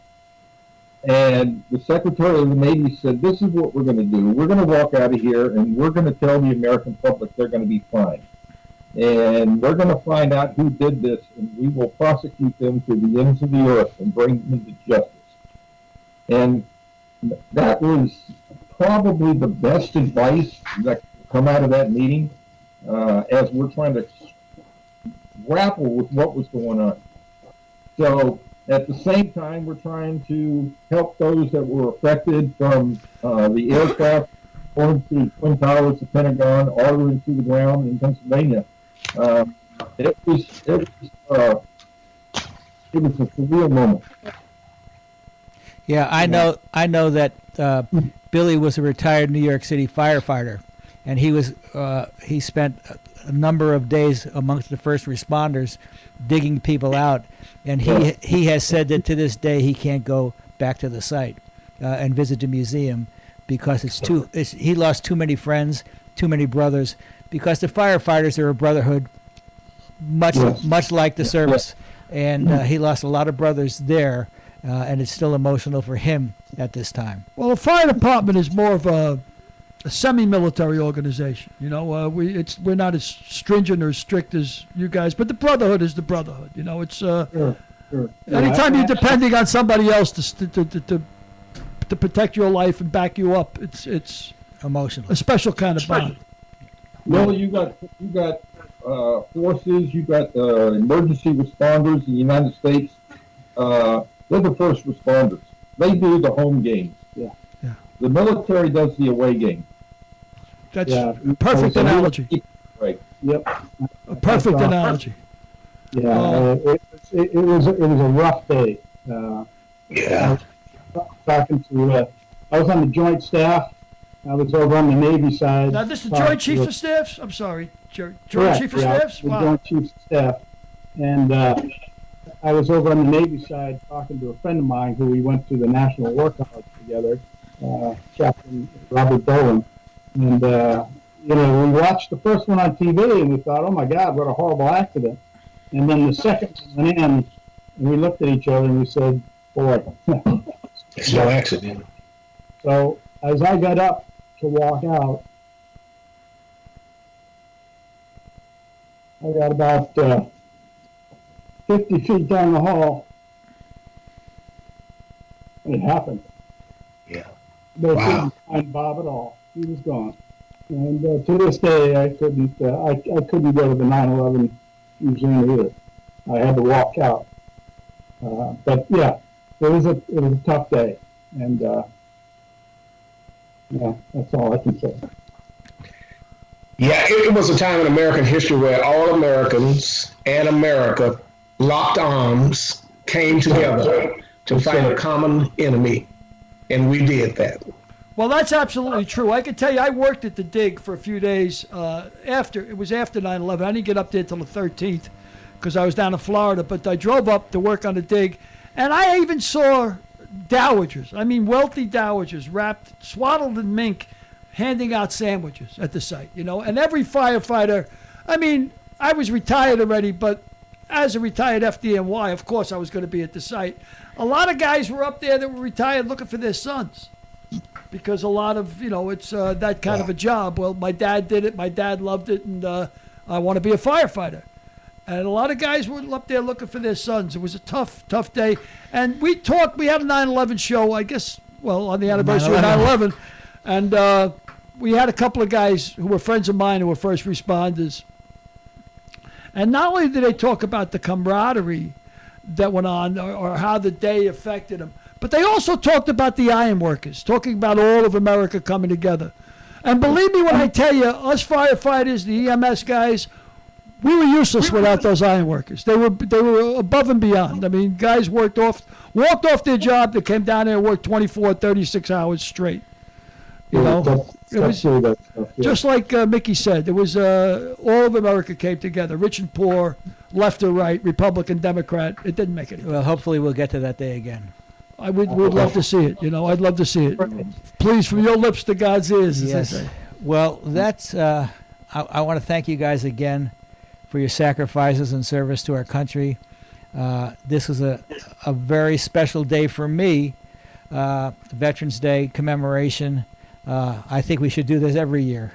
And the Secretary of the Navy said, this is what we're going to do. We're going to walk out of here, and we're going to tell the American public they're going to be fine. And we're going to find out who did this, and we will prosecute them to the ends of the earth and bring them to justice. And that was probably the best advice that could come out of that meeting as we're trying to grapple with what was going on. So at the same time, we're trying to help those that were affected from the aircraft going through the Twin Towers, the Pentagon, ordering through the ground in Pennsylvania. It was a surreal moment. Yeah, I know that Billy was a retired New York City firefighter, and he spent a number of days amongst the first responders digging people out, and he has said that to this day he can't go back to the site and visit the museum because he lost too many friends, too many brothers, because the firefighters are a brotherhood much like the service, and he lost a lot of brothers there, and it's still emotional for him at this time. Well, the fire department is more of a semi-military organization. You know, we're not as stringent or strict as you guys, but the brotherhood is the brotherhood. You know, it's Sure. anytime you're depending on somebody else to protect your life and back you up, it's Emotional. a special kind of bond. Well, you got forces, you got emergency responders in the United States. They're the first responders. They do the home games. Yeah. Yeah. The military does the away game. That's Yeah. a perfect analogy. Right. Yep. A perfect analogy. Yeah. It was a rough day. Yeah. Talking to, I was on the joint staff. I was over on the Navy side. Now, this is the Joint Chiefs of Staffs? I'm sorry. Joint Correct, Chiefs of yeah, Staffs? the Wow. Joint Chiefs of Staff. And I was over on the Navy side talking to a friend of mine who we went to the National War College together, Captain Robert Dolan. And, we watched the first one on TV and we thought, oh my God, what a horrible accident. And then the second one went in and we looked at each other and we said, boy. It's no accident. So as I got up to walk out, I got about 50 feet down the hall. It happened. Yeah. They Wow. couldn't find Bob at all. He was gone. And to this day, I couldn't go to the 9/11 museum either. I had to walk out. But yeah, it was a tough day, and yeah, that's all I can say. Yeah, it was a time in American history where all Americans and America locked arms, came together to fight a common enemy, and we did that. Well, that's absolutely true. I can tell you, I worked at the dig for a few days after 9/11. I didn't get up there until the 13th because I was down in Florida, but I drove up to work on the dig, and I even saw dowagers. I mean, wealthy dowagers swaddled in mink, handing out sandwiches at the site, and every firefighter, I mean, I was retired already, but as a retired FDNY, of course I was going to be at the site. A lot of guys were up there that were retired looking for their sons because a lot of, it's that kind of a job. Well, my dad did it, my dad loved it, and I want to be a firefighter. And a lot of guys were up there looking for their sons. It was a tough day. And we had a 9/11 show, I guess, on the anniversary of 9/11. And we had a couple of guys who were friends of mine who were first responders. And not only did they talk about the camaraderie that went on or how the day affected them, But they also talked about the iron workers, talking about all of America coming together. And believe me when I tell you, us firefighters, the EMS guys, we were useless without those iron workers. They were above and beyond. I mean, guys walked off their job. They came down there and worked 24, 36 hours straight. You know, it was just like Mickey said. There was all of America came together, rich and poor, left or right, Republican, Democrat. It didn't make any difference. Well, hopefully we'll get to that day again. I would love to see it. You know, I'd love to see it. Please, from your lips to God's ears, as Yes. they say. Well, that's. I want to thank you guys again for your sacrifices and service to our country. This was a very special day for me. Veterans Day commemoration. I think we should do this every year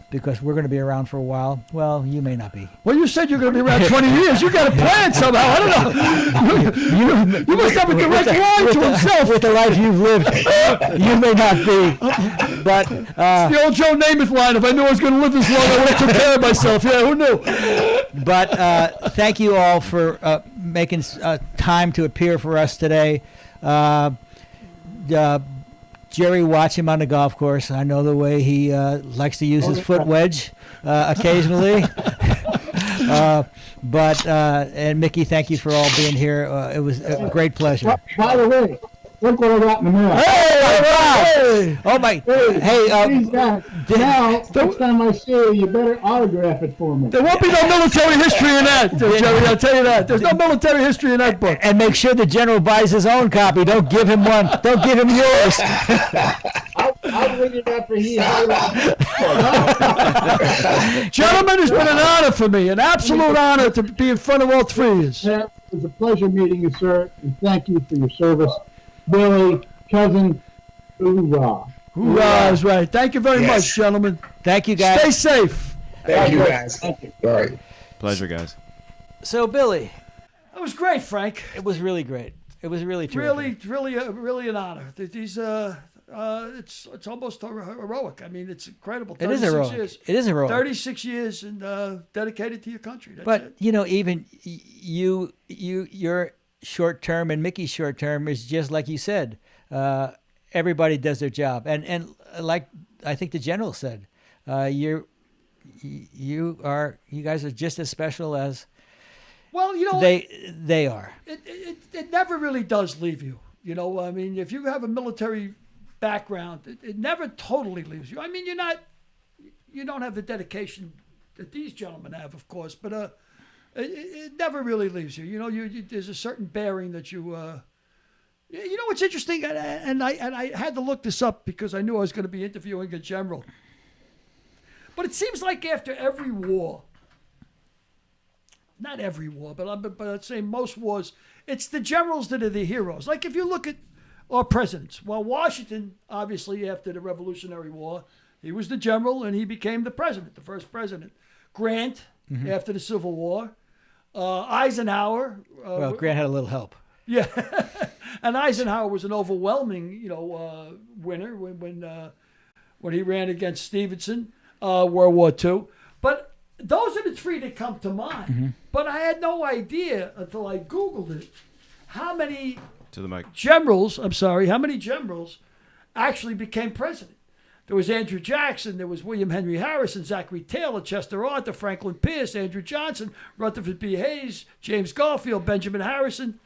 because we're going to be around for a while. Well, you may not be. Well, you said you're going to be around 20 years. You got a plan somehow. I don't know. You must have a direct line to himself. With the life you've lived, you may not be. But It's the old Joe Namath line. If I knew I was going to live this long, I would have took care of myself. Yeah, who knew? But thank you all for making time to appear for us today. Jerry, watch him on the golf course. I know the way he likes to use his foot wedge occasionally. And Mickey, thank you for all being here. It was a great pleasure. By the way, look what I got in the mail. Hey! Oh my! Hey, Please, guys, now, next time I see you, you better autograph it for me. There won't be no military history in that, Jerry. I'll tell you that. There's no military history in that book. and make sure the general buys his own copy. Don't give him one. Don't give him yours. I'll read it after he Gentlemen, it's been an honor for me, an absolute honor to be in front of all three of you. It was a pleasure meeting you, sir, and thank you for your service. Billy, cousin, hoorah. Hoorah is right. Thank you very much, gentlemen. Thank you, guys. Stay safe. Thank you, guys. Thank you. All right. Pleasure, guys. So, Billy, That was great, Frank. it was really great. It was really terrific. Really an honor. These, it's almost heroic. I mean, it's incredible. It is 36 heroic. Years, It is heroic. 36 years and dedicated to your country. That's But it. you know, even your short term and Mickey's short term is just like you said. Everybody does their job, and like I think the general said, you guys are just as special as Well, you know, they are. it never really does leave you. You know, I mean, if you have a military background, it never totally leaves you. I mean, you don't have the dedication that these gentlemen have, of course, but it never really leaves you. You know, there's a certain bearing that you. You know what's interesting, and I had to look this up because I knew I was going to be interviewing a general. But it seems like after every war, not every war, but I'd say most wars, it's the generals that are the heroes. Like if you look at our presidents, well, Washington, obviously after the Revolutionary War, he was the general and he became the president, the first president. Grant, after the Civil War. Eisenhower. Well, Grant had a little help. Yeah, and Eisenhower was an overwhelming, winner when he ran against Stevenson, World War II. But those are the three that come to mind. Mm-hmm. But I had no idea until I Googled it how many To the mic. generals actually became president. There was Andrew Jackson, there was William Henry Harrison, Zachary Taylor, Chester Arthur, Franklin Pierce, Andrew Johnson, Rutherford B. Hayes, James Garfield, Benjamin Harrison.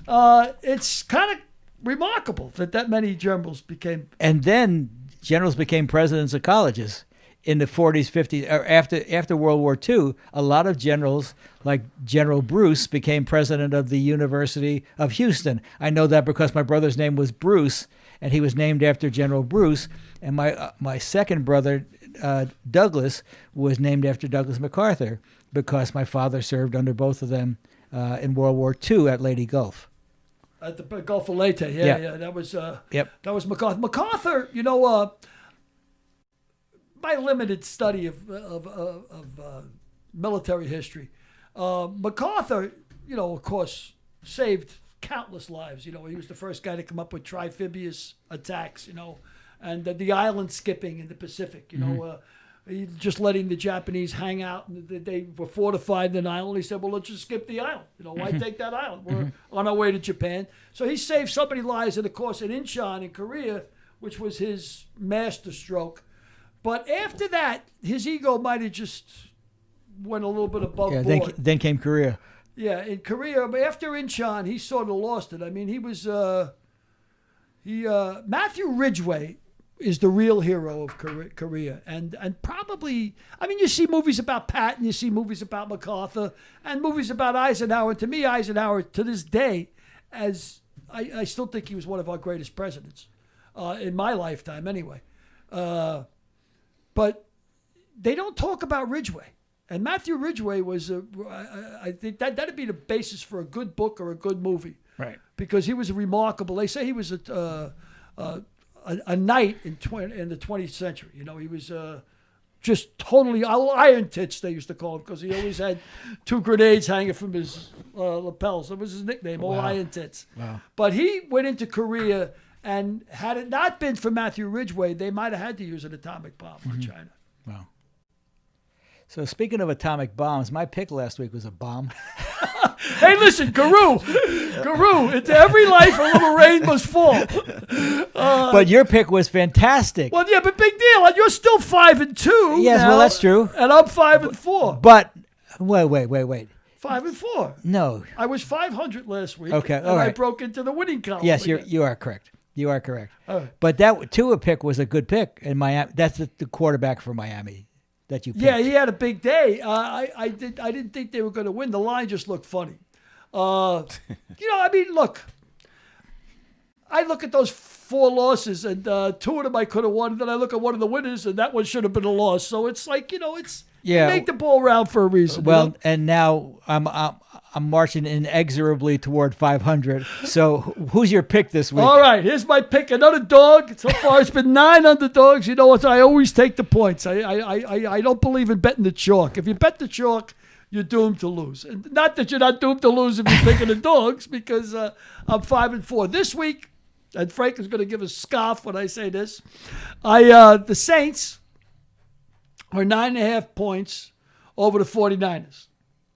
It's kind of remarkable that many generals became. And then generals became presidents of colleges in the 40s, 50s, or after World War II. A lot of generals, like General Bruce, became president of the University of Houston. I know that because my brother's name was Bruce, and he was named after General Bruce. And my second brother, Douglas, was named after Douglas MacArthur because my father served under both of them in World War II at Leyte Gulf. At the Gulf of Leyte, yeah. That was Yep. That was MacArthur. MacArthur, my limited study of military history, MacArthur, of course, saved countless lives. He was the first guy to come up with trifibious attacks. And the island skipping in the Pacific. just letting the Japanese hang out, and they were fortified in an island. He said, well, let's just skip the island. Why take that island? We're on our way to Japan. So he saved so many lives, and of course in Incheon in Korea, which was his master stroke. But after that, his ego might have just went a little bit above board. Then came Korea. Yeah, in Korea, but after Incheon, he sort of lost it. I mean, he was Matthew Ridgway is the real hero of Korea, and probably, I mean, you see movies about Patton, you see movies about MacArthur, and movies about Eisenhower. And to me, Eisenhower, to this day, as I still think he was one of our greatest presidents in my lifetime, anyway. But they don't talk about Ridgway. And Matthew Ridgway was, I think that'd be the basis for a good book or a good movie. Right. Because he was remarkable. They say he was a knight in the 20th century. He was just totally iron tits, they used to call him, because he always had 2 grenades hanging from his lapels. That was his nickname, all iron tits. Wow. But he went into Korea, and had it not been for Matthew Ridgway, they might have had to use an atomic bomb on China. Wow. So speaking of atomic bombs, my pick last week was a bomb. Hey, listen, Guru, into every life a little rain must fall. But your pick was fantastic. Well, yeah, but big deal. You're still 5-2. Yes, now, well, that's true. And I'm 5-4. But wait. 5-4. No. I was 500 last week. Okay, and all right. I broke into the winning column. Yes, again. you are correct. You are correct. All right. But that Tua pick was a good pick in Miami. That's the quarterback for Miami that you picked. Yeah, he had a big day. I didn't think they were going to win. The line just looked funny. I mean, look. I look at those 4 losses, and 2 of them I could have won. Then I look at one of the winners, and that one should have been a loss. So it's like, it's make the ball round for a reason. Well, and now I'm marching inexorably toward 500. So who's your pick this week? All right, here's my pick. Another dog. So far, it's been 9 underdogs. You know what? I always take the points. I don't believe in betting the chalk. If you bet the chalk, you're doomed to lose. And not that you're not doomed to lose if you're picking the dogs, because I'm 5-4 this week. And Frank is going to give a scoff when I say this. The Saints are 9.5 points over the 49ers,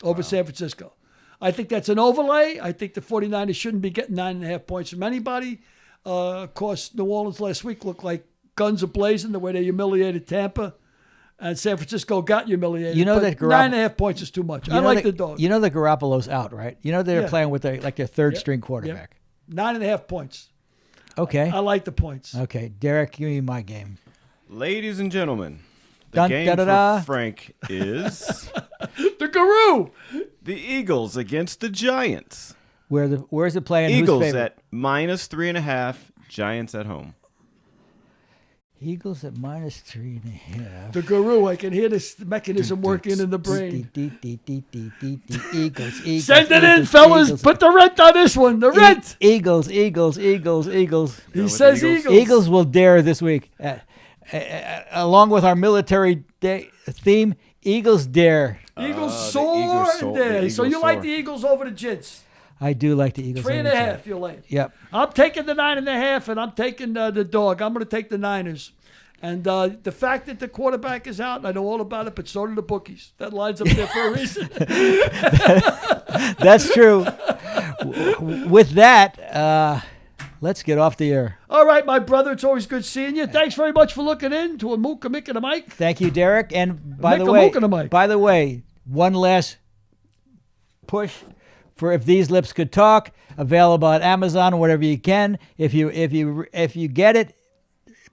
over San Francisco. I think that's an overlay. I think the 49ers shouldn't be getting 9.5 points from anybody. Of course, New Orleans last week looked like guns a-blazing the way they humiliated Tampa. And San Francisco got humiliated. You know that 9.5 points is too much. I like the dog. You know that Garoppolo's out, right? You know they're playing with their third string quarterback. 9.5 points. Okay. I like the points. Okay, Derek, give me my game. Ladies and gentlemen, the game for Frank is the Guru. the Eagles against the Giants. Where's it playing? Eagles at -3.5, Giants at home. Eagles at -3.5. The Guru, I can hear this mechanism working in the brain. Eagles. Send it in, fellas. Eagles. Put the rent on this one. The rent. Eagles. He says Eagles. Eagles will dare this week. Along with our military day theme, Eagles dare. Eagles soar and dare. So you like the Eagles over the Gents? I do like the Eagles. 3.5, you'll like. Yep. I'm taking the 9.5, and I'm taking the dog. I'm going to take the Niners. And the fact that the quarterback is out, I know all about it, but so do the bookies. That line's up there for a reason. That's true. With that, let's get off the air. All right, my brother, it's always good seeing you. Thanks very much for looking in to a Mook, a Mick, and a Mike. Thank you, Derek. And by Mick, the way, Mook, and a Mike. by the way, one last push for If These Lips Could Talk, available at Amazon, whatever you can. If you get it,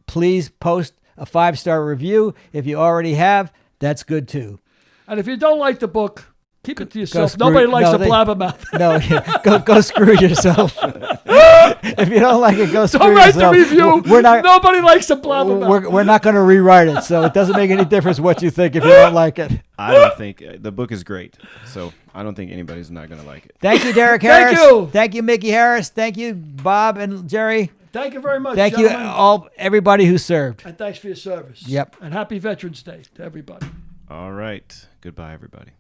please post a 5-star review. If you already have, that's good too. And if you don't like the book, keep it to yourself. Nobody likes a blabbermouth. No, go screw yourself. If you don't like it, go screw yourself. Don't write the review. Nobody likes a blabbermouth. We're not going to rewrite it, so it doesn't make any difference what you think if you don't like it. I don't think the book is great, so I don't think anybody's not going to like it. Thank you, Derek Harris. Thank you. Thank you, Mickey Harris. Thank you, Bob and Jerry. Thank you very much. Thank gentlemen. you, everybody who served. And thanks for your service. Yep. And happy Veterans Day to everybody. All right. Goodbye, everybody.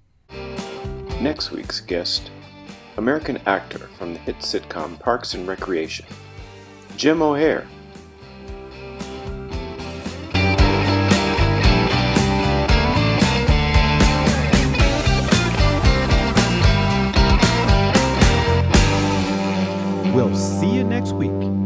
Next week's guest, American actor from the hit sitcom Parks and Recreation, Jim O'Heir. We'll see you next week.